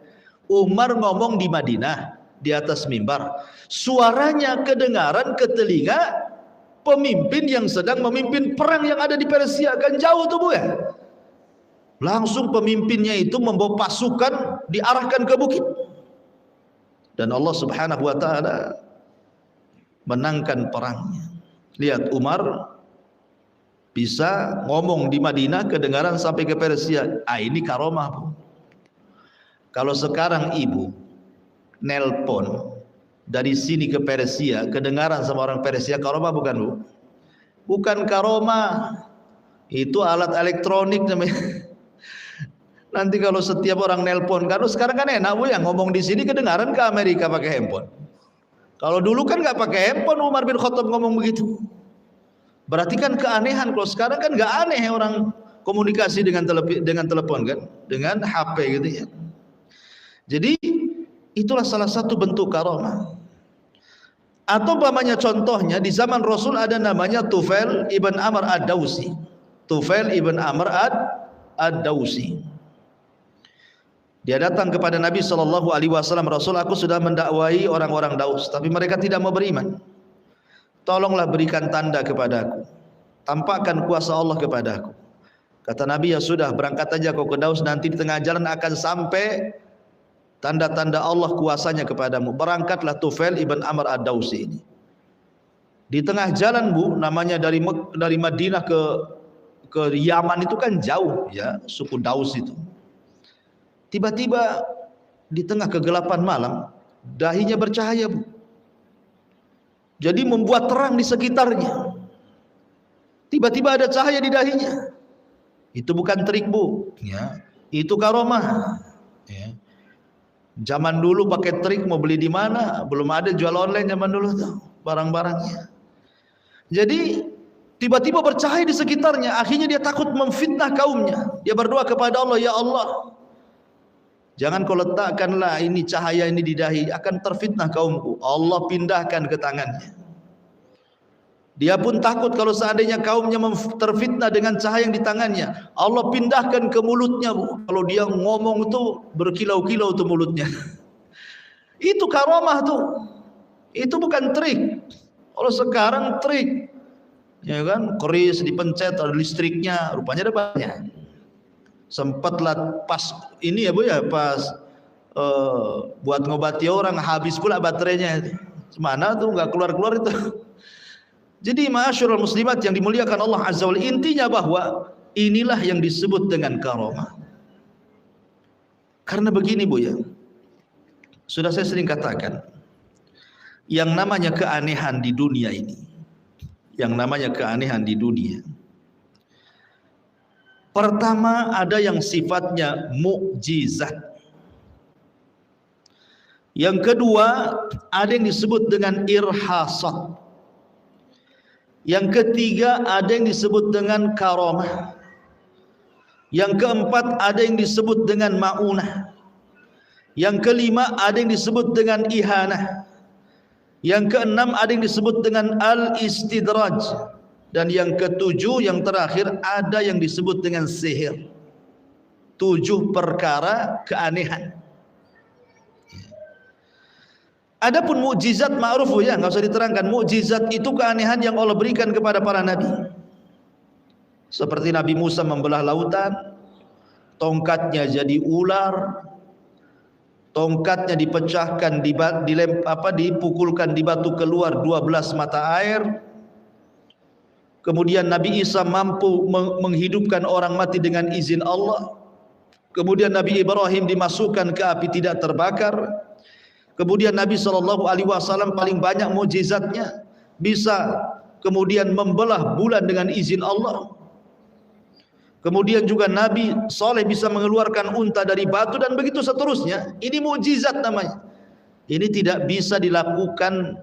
Umar ngomong di Madinah di atas mimbar, suaranya kedengaran ke telinga pemimpin yang sedang memimpin perang yang ada di Persia, kan jauh tuh, Bu ya. Langsung pemimpinnya itu membawa pasukan diarahkan ke bukit, dan Allah Subhanahu wa taala menangkan perangnya. Lihat, Umar bisa ngomong di Madinah kedengaran sampai ke Persia. Ini karomah, Bu. Kalau sekarang ibu nelpon dari sini ke Persia, kedengaran sama orang Persia, karomah bukan, Bu? Bukan karomah. Itu alat elektronik namanya. Nanti kalau setiap orang nelpon, kalau sekarang kan enak, Bu, yang ngomong di sini kedengaran ke Amerika pakai handphone. Kalau dulu kan nggak pakai handphone, Umar bin Khattab ngomong begitu. Berarti kan keanehan. Kalau sekarang kan nggak aneh orang komunikasi dengan telepon kan, dengan HP gitu ya. Jadi itulah salah satu bentuk karomah. Atau umpamanya contohnya di zaman Rasul ada namanya Tufail ibn Amr ad-Dausi. Tufail ibn Amr ad-Dausi. Dia datang kepada Nabi SAW, Rasul, aku sudah mendakwai orang-orang Daus, tapi mereka tidak mau beriman. Tolonglah berikan tanda kepadaku, tampakkan kuasa Allah kepadaku. Kata Nabi, ya sudah, berangkat aja kau ke Daus, nanti di tengah jalan akan sampai tanda-tanda Allah kuasanya kepadamu. Berangkatlah Tufail ibn Amr ad-Dausi ini. Di tengah jalan, Bu, namanya dari Madinah ke Yaman itu kan jauh ya, suku Daus itu. Tiba-tiba di tengah kegelapan malam, dahinya bercahaya, Bu. Jadi membuat terang di sekitarnya. Tiba-tiba ada cahaya di dahinya. Itu bukan trik, Bu, ya. Itu karomah. Ya. Zaman dulu pakai trik mau beli di mana? Belum ada jual online zaman dulu tuh barang-barangnya. Jadi tiba-tiba bercahaya di sekitarnya. Akhirnya dia takut memfitnah kaumnya. Dia berdoa kepada Allah, ya Allah, jangan kau letakkanlah ini cahaya ini di dahi, akan terfitnah kaumku. Allah pindahkan ke tangannya. Dia pun takut kalau seandainya kaumnya terfitnah dengan cahaya yang di tangannya. Allah pindahkan ke mulutnya, Bu. Kalau dia ngomong itu berkilau-kilau tuh mulutnya. Itu karomah tuh. Itu bukan trik. Kalau sekarang trik, ya kan, keris dipencet ada listriknya, rupanya ada banyak. Sempatlah pas ini ya, Bu ya, pas buat ngobati orang habis pula baterainya. Mana tuh nggak keluar-keluar itu. Jadi ma'asyiral muslimat yang dimuliakan Allah Azza wa Jalla, intinya bahwa inilah yang disebut dengan karomah. Karena begini, Bu ya, sudah saya sering katakan, yang namanya keanehan di dunia ini, yang namanya keanehan di dunia, pertama ada yang sifatnya mukjizat. Yang kedua ada yang disebut dengan irhasat. Yang ketiga ada yang disebut dengan karomah. Yang keempat ada yang disebut dengan ma'unah. Yang kelima ada yang disebut dengan ihanah. Yang keenam ada yang disebut dengan al-istidraj. Dan yang ketujuh, yang terakhir, ada yang disebut dengan sihir. 7 perkara keanehan. Adapun mukjizat ma'ruf ya, enggak usah diterangkan. Mukjizat itu keanehan yang Allah berikan kepada para nabi. Seperti Nabi Musa membelah lautan, tongkatnya jadi ular, tongkatnya dipecahkan, dipukulkan di batu keluar 12 mata air. Kemudian Nabi Isa mampu menghidupkan orang mati dengan izin Allah. Kemudian Nabi Ibrahim dimasukkan ke api tidak terbakar. Kemudian Nabi SAW paling banyak mukjizatnya bisa kemudian membelah bulan dengan izin Allah. Kemudian juga Nabi Saleh bisa mengeluarkan unta dari batu dan begitu seterusnya. Ini mukjizat namanya. Ini tidak bisa dilakukan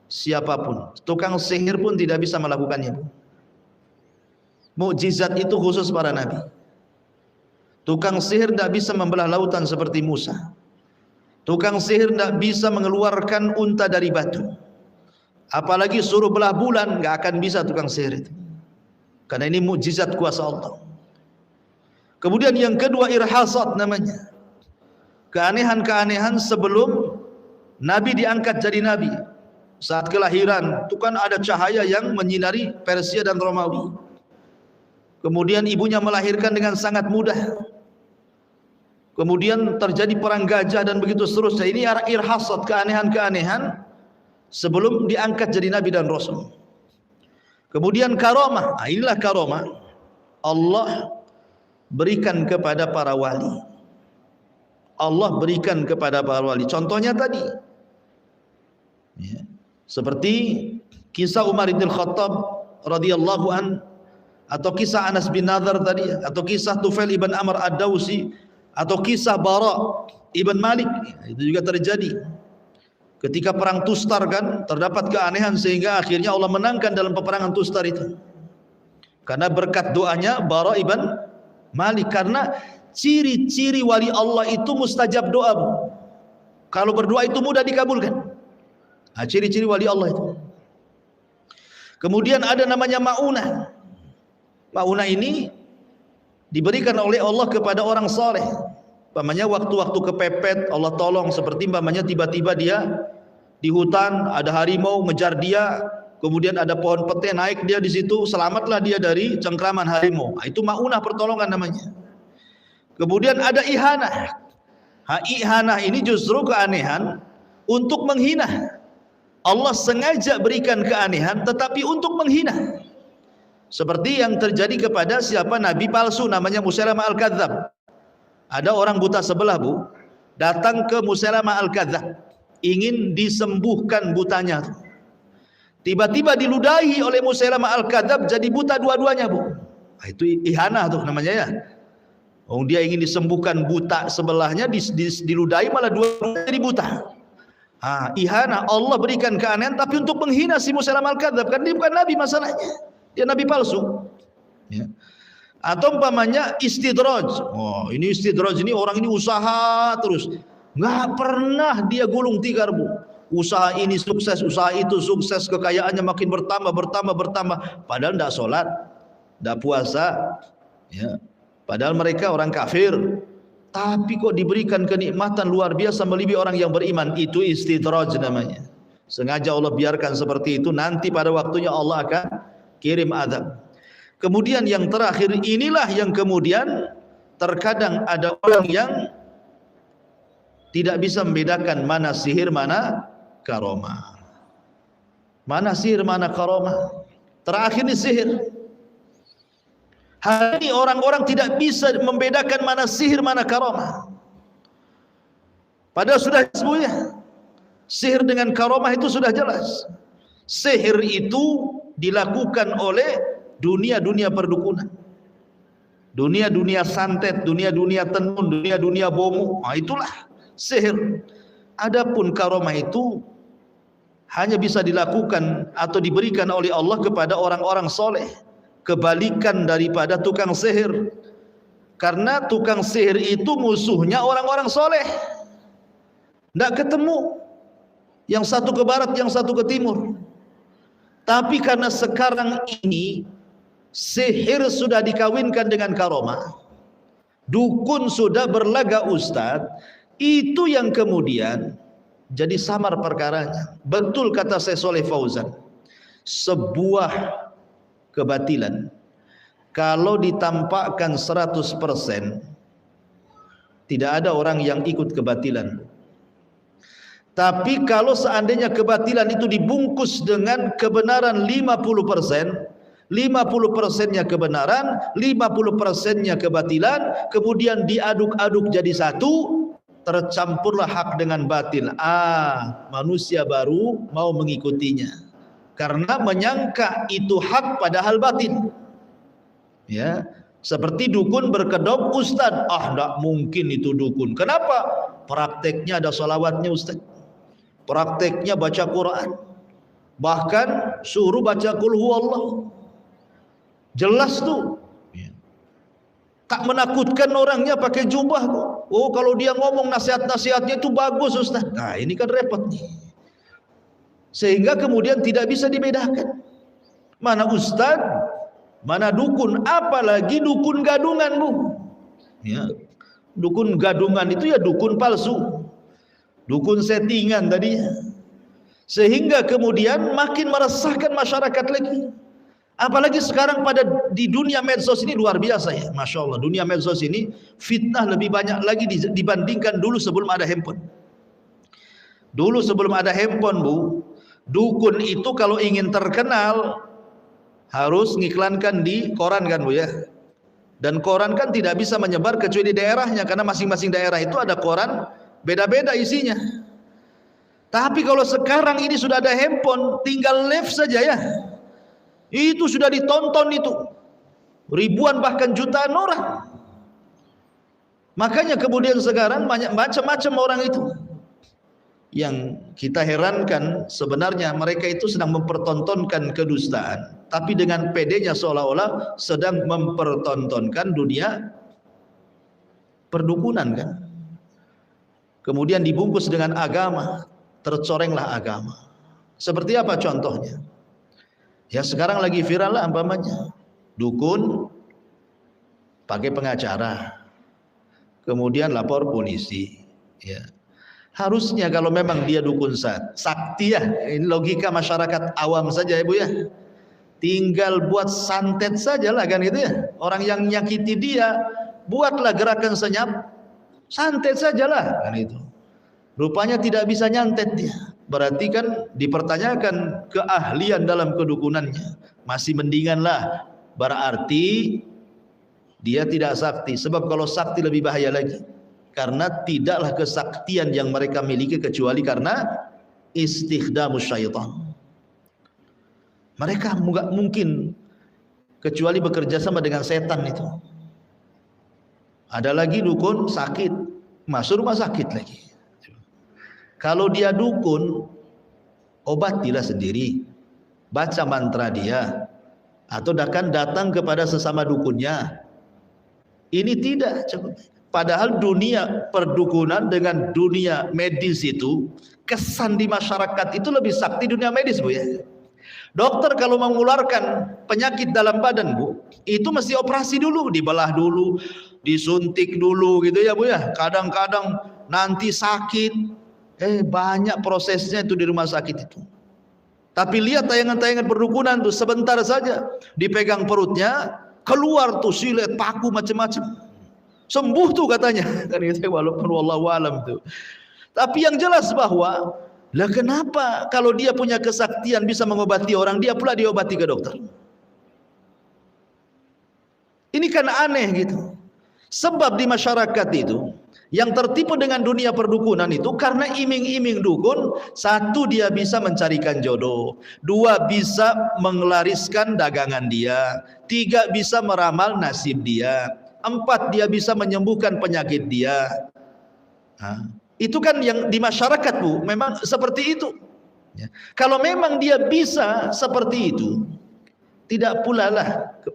siapapun. Tukang sihir pun tidak bisa melakukannya. Mukjizat itu khusus para nabi. Tukang sihir tidak bisa membelah lautan seperti Musa. Tukang sihir tidak bisa mengeluarkan unta dari batu. Apalagi suruh belah bulan, nggak akan bisa tukang sihir itu. Karena ini mukjizat kuasa Allah. Kemudian yang kedua irhasat namanya. Keanehan-keanehan sebelum Nabi diangkat jadi Nabi. Saat kelahiran, itu kan ada cahaya yang menyinari Persia dan Romawi. Kemudian ibunya melahirkan dengan sangat mudah. Kemudian terjadi perang gajah dan begitu seterusnya. Ini irhasat, keanehan-keanehan sebelum diangkat jadi Nabi dan Rasul. Kemudian karomah. Nah, inilah karomah Allah berikan kepada para wali. Allah berikan kepada para wali. Contohnya tadi, ya, seperti kisah Umar bin Khattab radhiyallahu an, atau kisah Anas bin Nadhr tadi, atau kisah Tufail ibn Amr ad-Dausi, atau kisah Bara ibn Malik. Itu juga terjadi ketika perang Tustar, kan terdapat keanehan sehingga akhirnya Allah menangkan dalam peperangan Tustar itu karena berkat doanya Bara ibn Malik. Karena ciri-ciri wali Allah itu mustajab doa. Kalau berdoa itu mudah dikabulkan. Nah, ciri-ciri wali Allah itu. Kemudian ada namanya ma'unah. Ma'unah ini diberikan oleh Allah kepada orang saleh. Umpamanya waktu-waktu kepepet Allah tolong, seperti umpamanya tiba-tiba dia di hutan ada harimau ngejar dia, kemudian ada pohon pete, naik dia di situ, selamatlah dia dari cengkraman harimau. Itu maunah, pertolongan namanya. Kemudian ada ihanah. Ihanah ini justru keanehan untuk menghina. Allah sengaja berikan keanehan tetapi untuk menghina. Seperti yang terjadi kepada siapa nabi palsu namanya Musailamah Al-Kadzdzab. Ada orang buta sebelah, Bu, datang ke Musailamah Al-Kadzdzab, ingin disembuhkan butanya. Tiba-tiba diludahi oleh Musailamah Al-Kadzdzab jadi buta dua-duanya, Bu. Nah, itu ihanah tuh namanya ya. Oh, dia ingin disembuhkan buta sebelahnya, diludahi malah dua-duanya jadi buta. Ihanah, Allah berikan keanehan tapi untuk menghina si Musailamah Al-Kadzdzab, kan dia bukan nabi masalahnya, dia nabi palsu ya. Atau umpamanya istidraj. Oh, ini istidraj, ini orang ini usaha terus, nggak pernah dia gulung tikar, Bu. Usaha ini sukses, usaha itu sukses, kekayaannya makin bertambah, padahal tidak sholat, tidak puasa ya. Padahal mereka orang kafir, tapi kok diberikan kenikmatan luar biasa melebihi orang yang beriman. Itu istidraj namanya. Sengaja Allah biarkan seperti itu, nanti pada waktunya Allah akan kirim azab. Kemudian yang terakhir inilah yang kemudian terkadang ada orang yang tidak bisa membedakan mana sihir, mana karomah. Mana sihir, mana karomah. Terakhir ini sihir. Hari ini orang-orang tidak bisa membedakan mana sihir, mana karomah. Padahal sudah semuanya. Sihir dengan karomah itu sudah jelas. Sihir itu dilakukan oleh dunia-dunia perdukunan, dunia-dunia santet, dunia-dunia tenun, dunia-dunia bomo. Itulah sihir. Adapun karomah itu hanya bisa dilakukan atau diberikan oleh Allah kepada orang-orang soleh, kebalikan daripada tukang sihir. Karena tukang sihir itu musuhnya orang-orang soleh, tidak ketemu, yang satu ke barat, yang satu ke timur. Tapi karena sekarang ini sihir sudah dikawinkan dengan karomah, dukun sudah berlaga ustadz, itu yang kemudian jadi samar perkaranya. Betul kata Syekh Shalih Fauzan, sebuah kebatilan kalau ditampakkan 100%, tidak ada orang yang ikut kebatilan. Tapi kalau seandainya kebatilan itu dibungkus dengan kebenaran 50%, 50%-nya kebenaran, 50%-nya kebatilan, kemudian diaduk-aduk jadi satu, tercampurlah hak dengan batil. Manusia baru mau mengikutinya karena menyangka itu hak padahal batil. Ya, seperti dukun berkedok ustaz. Enggak mungkin itu dukun. Kenapa? Prakteknya ada salawatnya ustaz. Prakteknya baca Quran, bahkan suruh baca qul huwallah. Jelas tuh, tak menakutkan orangnya pakai jubah. Oh, kalau dia ngomong nasihat-nasihatnya itu bagus ustaz. Nah, ini kan repot nih, sehingga kemudian tidak bisa dibedakan mana ustaz, mana dukun, apalagi dukun gadungan, Bu ya. Dukun gadungan itu ya dukun palsu, dukun settingan tadi, sehingga kemudian makin meresahkan masyarakat lagi. Apalagi sekarang di dunia medsos ini luar biasa ya, Masya Allah. Dunia medsos ini fitnah lebih banyak lagi dibandingkan dulu sebelum ada handphone. Dulu sebelum ada handphone, Bu, dukun itu kalau ingin terkenal harus ngiklankan di koran kan, Bu ya. Dan koran kan tidak bisa menyebar kecuali di daerahnya, karena masing-masing daerah itu ada koran beda-beda isinya. Tapi kalau sekarang ini sudah ada handphone, tinggal live saja ya, itu sudah ditonton itu ribuan bahkan jutaan orang. Makanya kemudian sekarang banyak macam-macam orang itu. Yang kita herankan sebenarnya mereka itu sedang mempertontonkan kedustaan, tapi dengan pedenya seolah-olah sedang mempertontonkan dunia perdukunan kan. Kemudian dibungkus dengan agama, tercorenglah agama. Seperti apa contohnya? Ya sekarang lagi viral lah umpamanya, dukun pakai pengacara, kemudian lapor polisi. Ya, Harusnya kalau memang dia dukun sakti ya, ini logika masyarakat awam saja ya Bu ya. Tinggal buat santet saja lah kan gitu ya. Orang yang nyakiti dia, buatlah gerakan senyap, santet sajalah kan itu. Rupanya tidak bisa nyantet dia. Berarti kan dipertanyakan keahlian dalam kedukunannya. Masih mendingan lah. Berarti dia tidak sakti. Sebab kalau sakti lebih bahaya lagi. Karena tidaklah kesaktian yang mereka miliki kecuali karena istikhdamus syaitan. Mereka enggak mungkin kecuali bekerja sama dengan setan itu. Ada lagi dukun sakit, masuk rumah sakit lagi. Kalau dia dukun, obatilah sendiri, baca mantra dia, atau akan datang kepada sesama dukunnya. Ini tidak cukup. Padahal dunia perdukunan dengan dunia medis itu, kesan di masyarakat itu lebih sakti dunia medis Bu ya. Dokter kalau mengeluarkan penyakit dalam badan Bu, itu mesti operasi dulu, dibelah dulu, disuntik dulu gitu ya Bu ya. Kadang-kadang nanti sakit, banyak prosesnya itu di rumah sakit itu. Tapi lihat tayangan-tayangan perdukunan tuh sebentar saja dipegang perutnya, keluar tuh silet, paku macam-macam. Sembuh tuh katanya. Kan itu walaupun wallahu alam tuh. Tapi yang jelas bahwa lah kenapa kalau dia punya kesaktian bisa mengobati orang, dia pula diobati ke dokter? Ini kan aneh gitu. Sebab di masyarakat itu yang tertipu dengan dunia perdukunan itu karena iming-iming dukun. Satu, dia bisa mencarikan jodoh. Dua, bisa menglariskan dagangan dia. Tiga, bisa meramal nasib dia. Empat, dia bisa menyembuhkan penyakit dia. Itu kan yang di masyarakat Bu, memang seperti itu ya. Kalau memang dia bisa seperti itu, tidak pula lah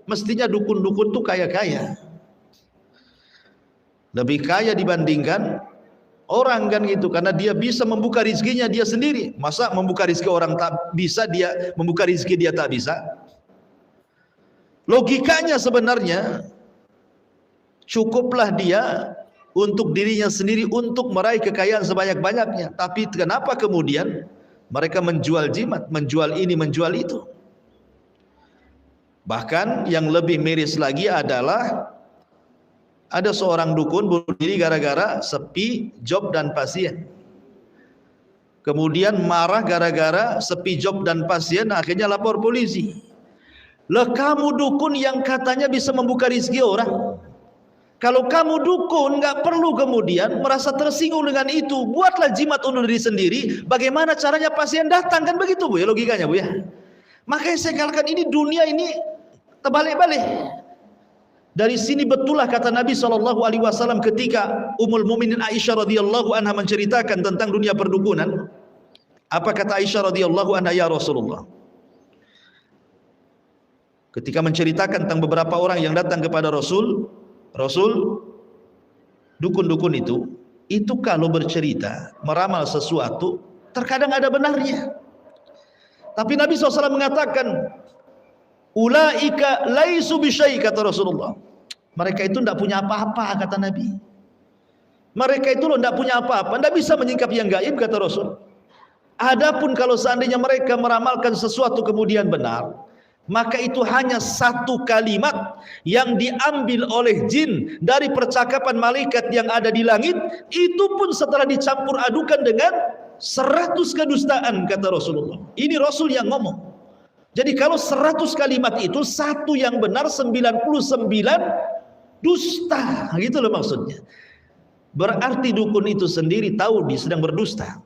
mestinya dukun-dukun itu kaya-kaya, lebih kaya dibandingkan orang kan gitu, karena dia bisa membuka rizkinya dia sendiri. Masa membuka rizki orang tak bisa, dia membuka rizki dia tak bisa? Logikanya sebenarnya cukuplah dia untuk dirinya sendiri untuk meraih kekayaan sebanyak-banyaknya. Tapi kenapa kemudian mereka menjual jimat, menjual ini, menjual itu? Bahkan yang lebih miris lagi adalah ada seorang dukun bunuh diri gara-gara sepi job dan pasien. Kemudian marah gara-gara sepi job dan pasien, akhirnya lapor polisi. Lah kamu dukun yang katanya bisa membuka rezeki orang. Kalau kamu dukun, nggak perlu kemudian merasa tersinggung dengan itu. Buatlah jimat untuk diri sendiri. Bagaimana caranya pasien datang, kan begitu Bu ya logikanya Bu ya. Makanya saya katakan ini dunia ini terbalik-balik. Dari sini betullah kata Nabi SAW ketika Ummul Mukminin Aisyah radhiyallahu anha menceritakan tentang dunia perdukunan. Apa kata Aisyah radhiyallahu anha, ya Rasulullah? Ketika menceritakan tentang beberapa orang yang datang kepada Rasul, dukun-dukun itu kalau bercerita, meramal sesuatu, terkadang ada benarnya. Tapi Nabi SAW mengatakan, ulaika laisu bisyai, kata Rasulullah. Mereka itu tidak punya apa-apa, kata Nabi. Mereka itu tidak punya apa-apa, tidak bisa menyingkap yang gaib, kata Rasul. Adapun kalau seandainya mereka meramalkan sesuatu kemudian benar, maka itu hanya satu kalimat yang diambil oleh jin dari percakapan malaikat yang ada di langit, itu pun setelah dicampur adukan dengan 100 kedustaan, kata Rasulullah. Ini Rasul yang ngomong. Jadi kalau 100 kalimat itu satu yang benar, 99 dusta, gitu loh maksudnya. Berarti dukun itu sendiri tahu dia sedang berdusta.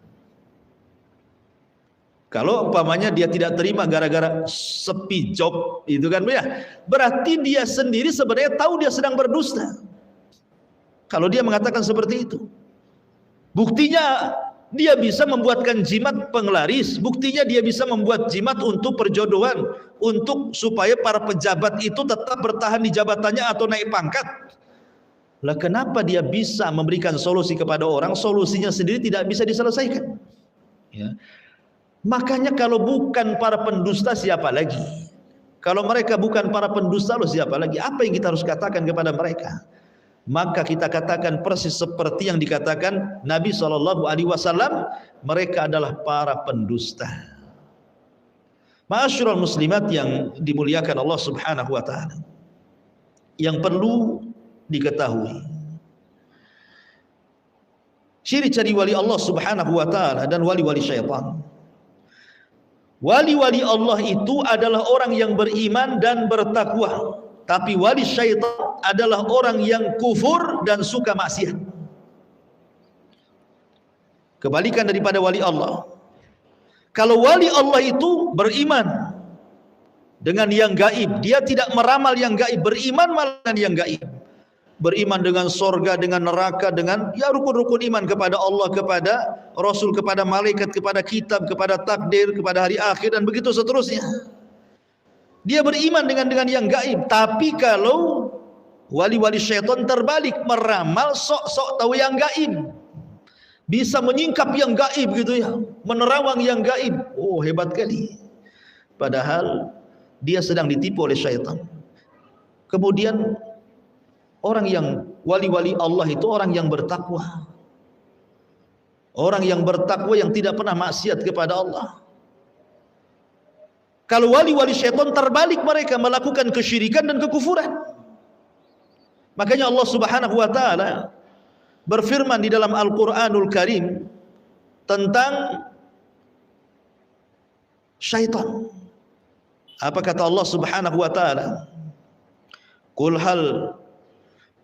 Kalau umpamanya dia tidak terima gara-gara sepi job, itu kan ya, berarti dia sendiri sebenarnya tahu dia sedang berdusta. Kalau dia mengatakan seperti itu, buktinya dia bisa membuatkan jimat penglaris, buktinya dia bisa membuat jimat untuk perjodohan, untuk supaya para pejabat itu tetap bertahan di jabatannya atau naik pangkat. Lah kenapa dia bisa memberikan solusi kepada orang, solusinya sendiri tidak bisa diselesaikan? Ya. Makanya kalau bukan para pendusta siapa lagi? Kalau mereka bukan para pendusta, lalu siapa lagi? Apa yang kita harus katakan kepada mereka? maka kita katakan persis seperti yang dikatakan Nabi SAW, mereka adalah para pendusta. Ma'asyiral muslimat yang dimuliakan Allah Subhanahu wa taala, yang perlu diketahui, ciri-ciri wali Allah Subhanahu wa taala dan wali-wali syaitan. Wali-wali Allah itu adalah orang yang beriman dan bertakwa, tapi wali syaitan adalah orang yang kufur dan suka maksiat. Kebalikan daripada wali Allah. Kalau wali Allah itu beriman dengan yang gaib, dia tidak meramal yang gaib, beriman malah dengan yang gaib. Beriman dengan sorga, dengan neraka, dengan ya rukun-rukun iman kepada Allah, kepada Rasul, kepada malaikat, kepada kitab, kepada takdir, kepada hari akhir, dan begitu seterusnya. Dia beriman dengan yang gaib. Tapi kalau wali-wali syaitan terbalik, meramal sok-sok tahu yang gaib, bisa menyingkap yang gaib gitu ya, menerawang yang gaib. Oh, hebat kali. Padahal dia sedang ditipu oleh syaitan. Kemudian orang yang wali-wali Allah itu orang yang bertakwa. Orang yang bertakwa yang tidak pernah maksiat kepada Allah. Kalau wali-wali syaitan terbalik, mereka melakukan kesyirikan dan kekufuran. Makanya Allah Subhanahu wa taala berfirman di dalam Al-Qur'anul Karim tentang syaitan. Apa kata Allah Subhanahu wa taala? Qul hal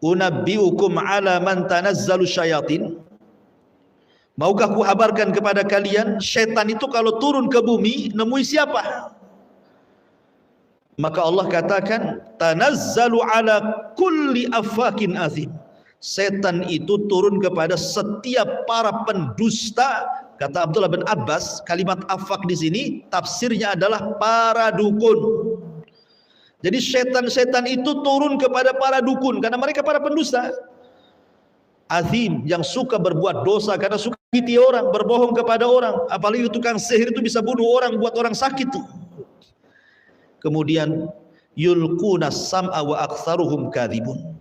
unabbiukum ala man tanazzalu syayatin. Maukah ku habarkan kepada kalian, syaitan itu kalau turun ke bumi nemui siapa? Maka Allah katakan, tanazzalu ala kulli affakin azim. Setan itu turun kepada setiap para pendusta. Kata Abdullah bin Abbas, kalimat affak di sini tafsirnya adalah para dukun. Jadi setan-setan itu turun kepada para dukun karena mereka para pendusta. Azim, yang suka berbuat dosa karena suka menyakiti orang, berbohong kepada orang. Apalagi tukang sihir itu bisa bunuh orang, buat orang sakit. Kemudian yulquna sam'a wa aktsaruhum kadzibun.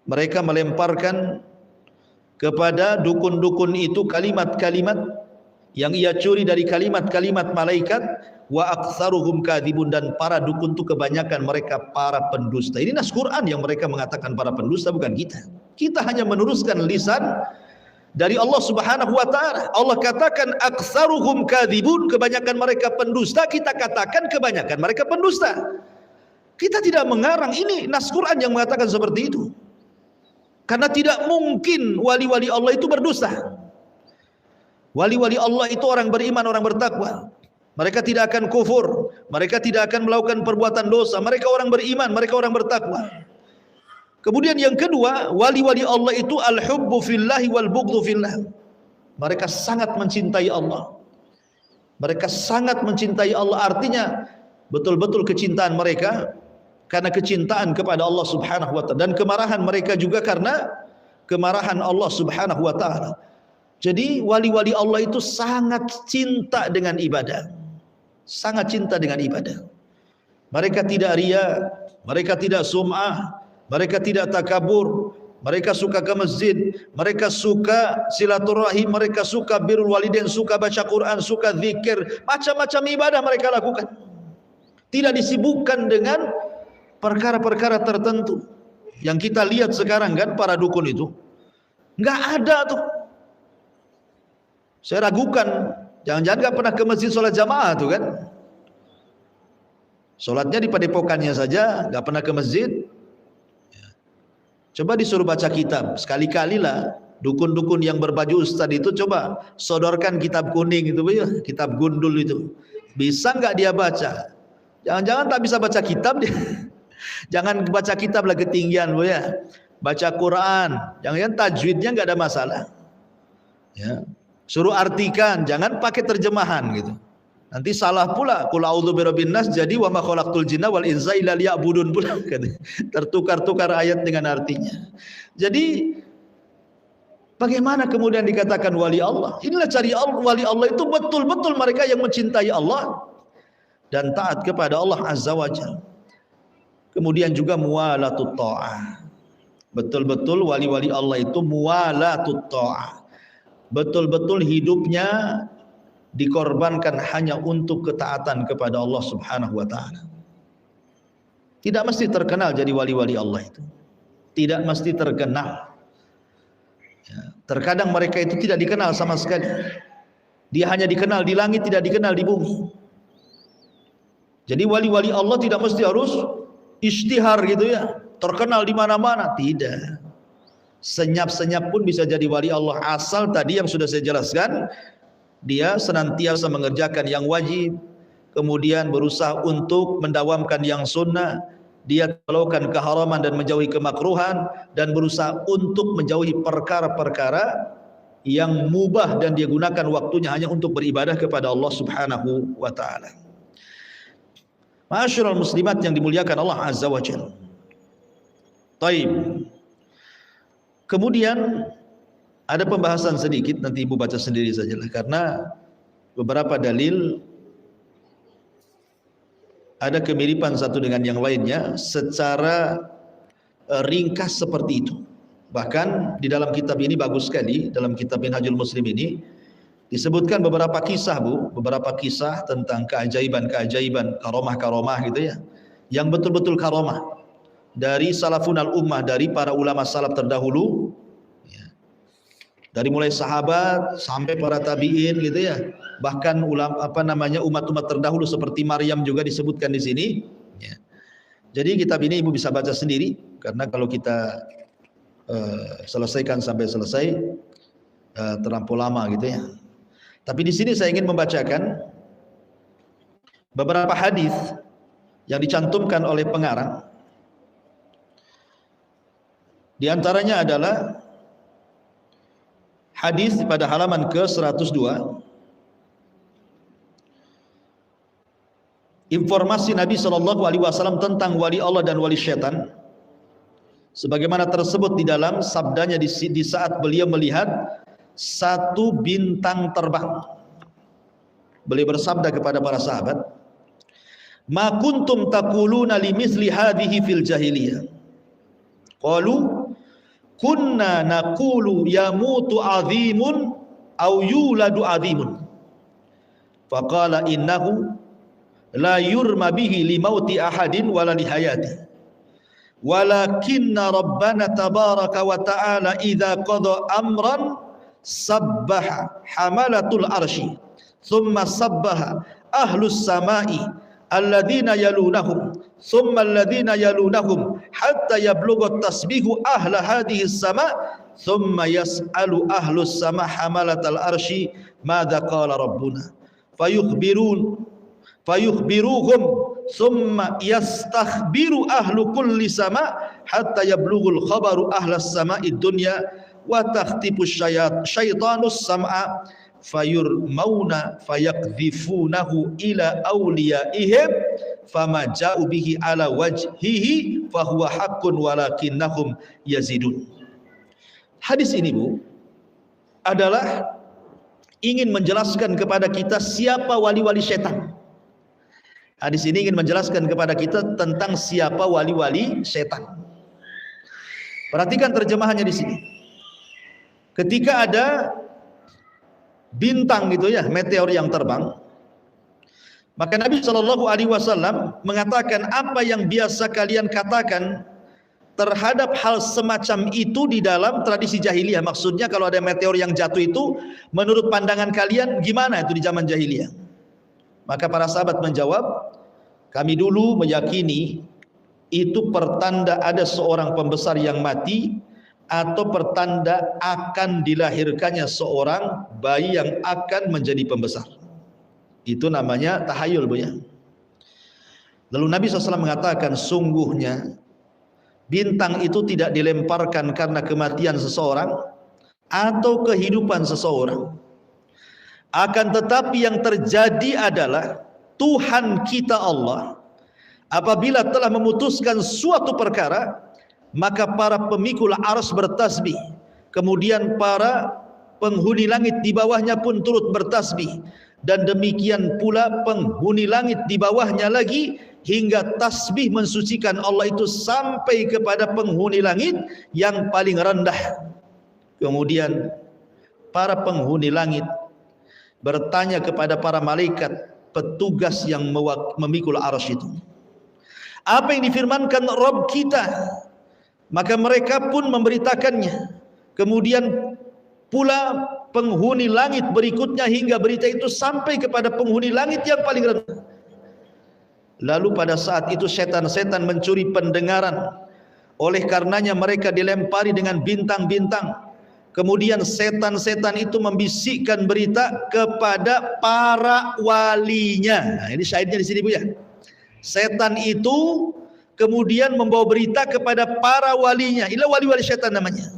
Mereka melemparkan kepada dukun-dukun itu kalimat-kalimat yang ia curi dari kalimat-kalimat malaikat. Wa aktsaruhum kadzibun, dan para dukun itu kebanyakan mereka para pendusta. Ini nas Quran yang mereka mengatakan para pendusta, bukan kita. Kita hanya meneruskan lisan dari Allah Subhanahu wa taala. Allah katakan aktsaruhum kadzibun, kebanyakan mereka pendusta. Kita katakan kebanyakan mereka pendusta. Kita tidak mengarang, ini nas Quran yang mengatakan seperti itu. Karena tidak mungkin wali-wali Allah itu berdusta. Wali-wali Allah itu orang beriman, orang bertakwa. Mereka tidak akan kufur, mereka tidak akan melakukan perbuatan dosa. Mereka orang beriman, mereka orang bertakwa. Kemudian yang kedua, wali-wali Allah itu al-hubbu fillahi wal bughdhu fillah. Mereka sangat mencintai Allah. Mereka sangat mencintai Allah, artinya betul-betul kecintaan mereka karena kecintaan kepada Allah Subhanahu wa taala, dan kemarahan mereka juga karena kemarahan Allah Subhanahu wa taala. Jadi wali-wali Allah itu sangat cinta dengan ibadah. Sangat cinta dengan ibadah. Mereka tidak riya, mereka tidak sum'ah, mereka tidak takabur, mereka suka ke masjid, mereka suka silaturahim, mereka suka birrul walidain, suka baca Quran, suka zikir, macam-macam ibadah mereka lakukan. Tidak disibukkan dengan perkara-perkara tertentu. Yang kita lihat sekarang kan para dukun itu enggak ada tuh. Saya ragukan, jangan-jangan enggak pernah ke masjid sholat jamaah tuh kan. Sholatnya di padepokannya saja, enggak pernah ke masjid. Coba disuruh baca kitab, sekali-kali lah. Dukun-dukun yang berbaju ustad itu coba sodorkan kitab kuning itu, ya, kitab gundul itu. Bisa enggak dia baca? Jangan-jangan tak bisa baca kitab dia. Jangan baca kitab lah ketinggian, Bu ya. Baca Quran, jangan-jangan tajwidnya enggak ada masalah. Ya. Suruh artikan, jangan pakai terjemahan gitu. Nanti salah pula. Qul a'udzu birabbin nas jadi wa ma khalaqtul jinna wal insa illa liya'budun pula. Tertukar-tukar ayat dengan artinya. Jadi bagaimana kemudian dikatakan wali Allah? Inilah cari wali Allah itu betul-betul mereka yang mencintai Allah dan taat kepada Allah Azza wa Jalla. Kemudian juga muwalatut ta'ah. Betul-betul wali-wali Allah itu muwalatut ta'ah. Betul-betul hidupnya dikorbankan hanya untuk ketaatan kepada Allah Subhanahu wa taala. Tidak mesti terkenal jadi wali-wali Allah itu. Tidak mesti terkenal. Ya, terkadang mereka itu tidak dikenal sama sekali. Dia hanya dikenal di langit, tidak dikenal di bumi. Jadi wali-wali Allah tidak mesti harus ishtihar gitu ya, terkenal di mana-mana, tidak. Senyap-senyap pun bisa jadi wali Allah, asal tadi yang sudah saya jelaskan, dia senantiasa mengerjakan yang wajib, kemudian berusaha untuk mendawamkan yang sunnah, dia melakukan keharaman dan menjauhi kemakruhan, dan berusaha untuk menjauhi perkara-perkara yang mubah dan dia gunakan waktunya hanya untuk beribadah kepada Allah Subhanahu wa taala. Ma'asyiral muslimat yang dimuliakan Allah Azza wa Jalla. Taib. Kemudian ada pembahasan sedikit, nanti ibu baca sendiri sajalah, karena beberapa dalil ada kemiripan satu dengan yang lainnya secara ringkas seperti itu. Bahkan di dalam kitab ini bagus sekali, dalam kitab Minhajul Muslim ini disebutkan beberapa kisah beberapa kisah tentang keajaiban-keajaiban, karomah-karomah gitu ya, yang betul-betul karomah dari salafun al-ummah, dari para ulama salaf terdahulu ya. Dari mulai sahabat sampai para tabi'in gitu ya. Bahkan ulama umat-umat terdahulu seperti Maryam juga disebutkan di sini ya. Jadi kitab ini ibu bisa baca sendiri, karena kalau kita selesaikan sampai selesai terlampau lama gitu ya. Tapi di sini saya ingin membacakan beberapa hadis yang dicantumkan oleh pengarang. Di antaranya adalah hadis pada halaman ke-102. Informasi Nabi SAW tentang wali Allah dan wali syaitan, sebagaimana tersebut di dalam sabdanya di saat beliau melihat satu bintang terbang. Beliau bersabda kepada para sahabat, "Ma kuntum taquluna limithli hadhihi fil jahiliyah?" Qalu kunna naqulu yamutu azimun aw yuladu azimun. Faqala innahu la yurma bihi li mauti ahadin wala li hayati. Walakinna rabbana tabaraka wa ta'ala idza qada amran sabbaha hamalatul arsy thumma sabbaha ahlus samai alladzina yalunahum thumma alladzina yalunahum hatta yablugha tasbihu ahla hadhihi sama thumma yas'alu ahlus sama hamalatal arsy madza qala rabbuna fayukhbiruhum thumma yastakhbiru ahlu kulli sama hatta yablughul khabaru ahlas sama'id dunya wa takhtifu syaitanus sam'a fayurmauna fayakdhifunahu ila awliyaihim fama ja'u bihi ala wajhihi fahuwa haqqun walakinnahum yazidun. Hadis ini Bu adalah ingin menjelaskan kepada kita siapa wali-wali setan. Hadis ini ingin menjelaskan kepada kita tentang siapa wali-wali setan. Perhatikan terjemahannya di sini. Ketika ada bintang gitu ya, meteor yang terbang, maka Nabi SAW mengatakan, apa yang biasa kalian katakan terhadap hal semacam itu di dalam tradisi jahiliyah. Maksudnya kalau ada meteor yang jatuh itu, menurut pandangan kalian gimana itu di zaman jahiliyah? Maka para sahabat menjawab, kami dulu meyakini itu pertanda ada seorang pembesar yang mati, atau pertanda akan dilahirkannya seorang bayi yang akan menjadi pembesar. Itu namanya tahayul Bu ya. Lalu Nabi SAW mengatakan, sungguhnya bintang itu tidak dilemparkan karena kematian seseorang atau kehidupan seseorang. Akan tetapi yang terjadi adalah Tuhan kita Allah apabila telah memutuskan suatu perkara, maka para pemikul arsy bertasbih, kemudian para penghuni langit di bawahnya pun turut bertasbih, dan demikian pula penghuni langit di bawahnya lagi hingga tasbih mensucikan Allah itu sampai kepada penghuni langit yang paling rendah. Kemudian para penghuni langit bertanya kepada para malaikat petugas yang memikul arsy itu, apa yang difirmankan Rabb kita? Maka mereka pun memberitakannya. Kemudian pula penghuni langit berikutnya hingga berita itu sampai kepada penghuni langit yang paling rendah. Lalu pada saat itu setan-setan mencuri pendengaran. Oleh karenanya mereka dilempari dengan bintang-bintang. Kemudian setan-setan itu membisikkan berita kepada para walinya. Nah, ini syahidnya di sini, Bu ya. Setan itu kemudian membawa berita kepada para walinya. Inilah wali-wali setan namanya.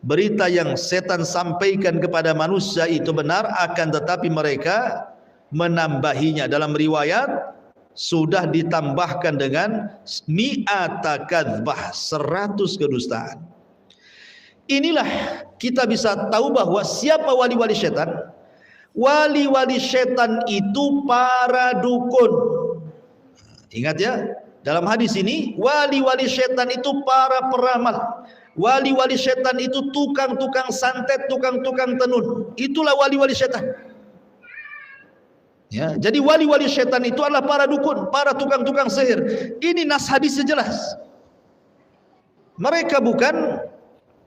Berita yang setan sampaikan kepada manusia itu benar, akan tetapi mereka menambahinya. Dalam riwayat sudah ditambahkan dengan mi'ata kadzbah, 100 kedustaan. Inilah kita bisa tahu bahwa siapa wali-wali setan. Wali-wali setan itu para dukun. Ingat ya, dalam hadis ini wali-wali setan itu para peramal. Wali-wali setan itu tukang-tukang santet, tukang-tukang tenun. Itulah wali-wali setan. Ya, jadi wali-wali setan itu adalah para dukun, para tukang-tukang sihir. Ini nas hadisnya jelas. Mereka bukan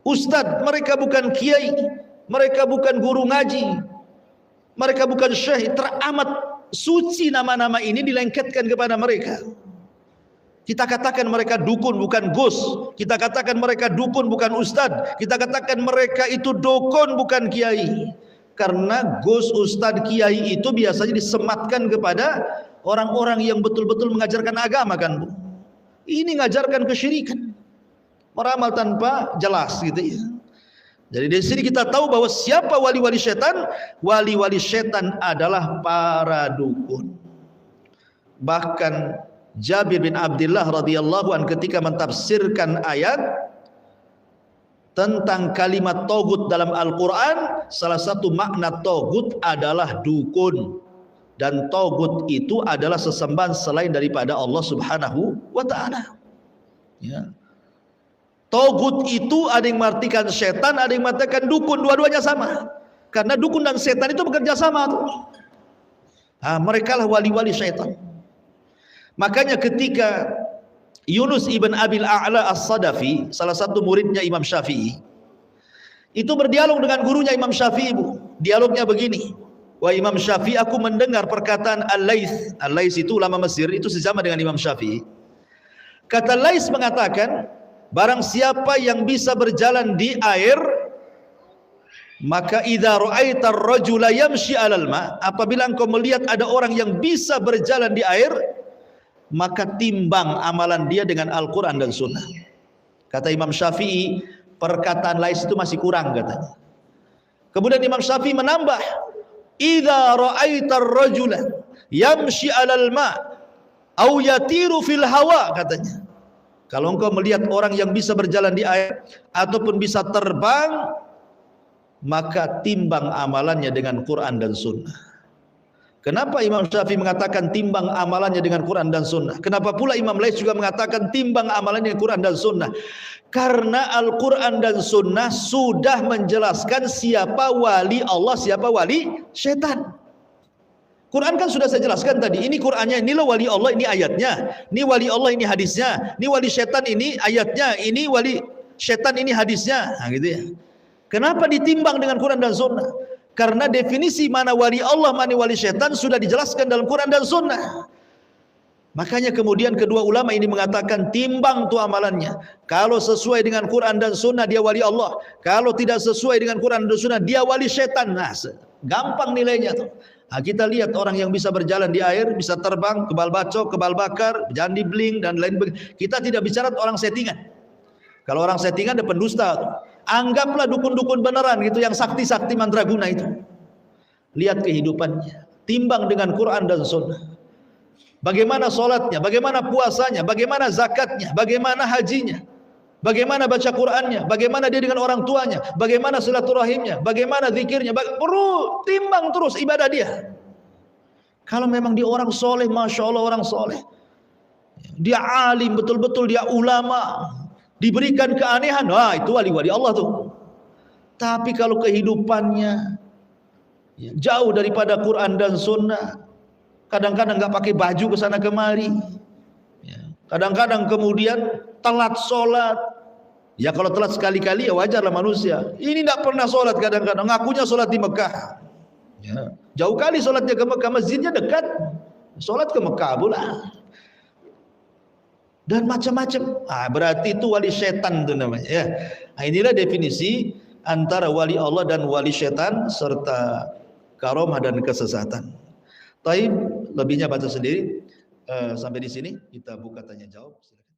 ustadz, mereka bukan kiai, mereka bukan guru ngaji, mereka bukan syekh. Teramat suci nama-nama ini dilengketkan kepada mereka. Kita katakan mereka dukun bukan gus, kita katakan mereka dukun bukan ustadz, kita katakan mereka itu dukun bukan kiai. Karena gus, ustadz, kiai itu biasanya disematkan kepada orang-orang yang betul-betul mengajarkan agama, kan Bu? Ini ngajarkan kesyirikan, meramal tanpa jelas gitu ya. Jadi dari sini kita tahu bahwa siapa wali-wali setan? Wali-wali setan adalah para dukun. Bahkan Jabir bin Abdullah radhiyallahu anhu ketika mentafsirkan ayat tentang kalimat togut dalam Al-Quran, salah satu makna togut adalah dukun, dan togut itu adalah sesembahan selain daripada Allah Subhanahu wa ta'ala. Ya. Togut itu ada yang mengartikan setan, ada yang mengatakan dukun, dua-duanya sama. Karena dukun dan setan itu bekerja sama. Mereka lah wali-wali setan. Makanya ketika Yunus ibn Abil A'la As-Sadafi, salah satu muridnya Imam Syafi'i, itu berdialog dengan gurunya Imam Syafi'i, Bu. Dialognya begini, wah Imam Syafi'i, aku mendengar perkataan Al-Laits. Al-Laits itu ulama Mesir, itu sesama dengan Imam Syafi'i. Kata Laits mengatakan, barang siapa yang bisa berjalan di air, maka idza ra'aita ar-rajula yamshi 'alal ma', apabila engkau melihat ada orang yang bisa berjalan di air, maka timbang amalan dia dengan Al-Quran dan Sunnah. Kata Imam Syafi'i, perkataan Laits itu masih kurang katanya. Kemudian Imam Syafi'i menambah, idza ra'aita ar-rajula yamshi 'alal ma' aw yatiru fil hawa, katanya. Kalau engkau melihat orang yang bisa berjalan di air ataupun bisa terbang, maka timbang amalannya dengan Quran dan Sunnah. Kenapa Imam Syafi'i mengatakan timbang amalannya dengan Quran dan Sunnah? Kenapa pula Imam Laits juga mengatakan timbang amalannya dengan Quran dan Sunnah? Karena Al-Quran dan Sunnah sudah menjelaskan siapa wali Allah, siapa wali setan. Quran kan sudah saya jelaskan tadi, ini Qurannya, inilah wali Allah, ini ayatnya. Ini wali Allah, ini hadisnya. Ini wali setan, ini ayatnya. Ini wali setan, ini hadisnya. Nah, gitu ya. Kenapa ditimbang dengan Quran dan Sunnah? Karena definisi mana wali Allah, mana wali setan sudah dijelaskan dalam Quran dan Sunnah. Makanya kemudian kedua ulama ini mengatakan timbang tuh amalannya. Kalau sesuai dengan Quran dan Sunnah dia wali Allah. Kalau tidak sesuai dengan Quran dan Sunnah dia wali setan. Nah, gampang nilainya tuh. Nah, kita lihat orang yang bisa berjalan di air, bisa terbang, kebal bacok, kebal bakar, jalan di bling dan lain sebagainya. Kita tidak bicara orang settingan. Kalau orang settingan ada pendusta tuh. Anggaplah dukun-dukun beneran gitu yang sakti-sakti mandraguna itu. Lihat kehidupannya, timbang dengan Quran dan Sunnah. Bagaimana sholatnya, bagaimana puasanya, bagaimana zakatnya, bagaimana hajinya, bagaimana baca Qurannya, bagaimana dia dengan orang tuanya, bagaimana silaturahimnya, bagaimana zikirnya, perlu timbang terus ibadah dia. Kalau memang dia orang soleh, masya Allah orang soleh, dia alim betul-betul, dia ulama, diberikan keanehan, wah itu wali-wali Allah tuh. Tapi kalau kehidupannya jauh daripada Quran dan Sunnah, kadang-kadang nggak pakai baju ke sana kemari, kadang-kadang kemudian telat sholat. Ya kalau telat sekali-kali ya wajarlah manusia. Ini tidak pernah sholat, kadang-kadang ngakunya sholat di Mekah. Ya. Jauh kali sholatnya ke Mekah, masjidnya dekat, sholat ke Mekah pula. Dan macam-macam. Berarti itu wali setan itu namanya. Ya. Inilah definisi antara wali Allah dan wali setan serta karomah dan kesesatan. Taib, lebihnya baca sendiri. Sampai di sini kita buka tanya jawab. Silakan.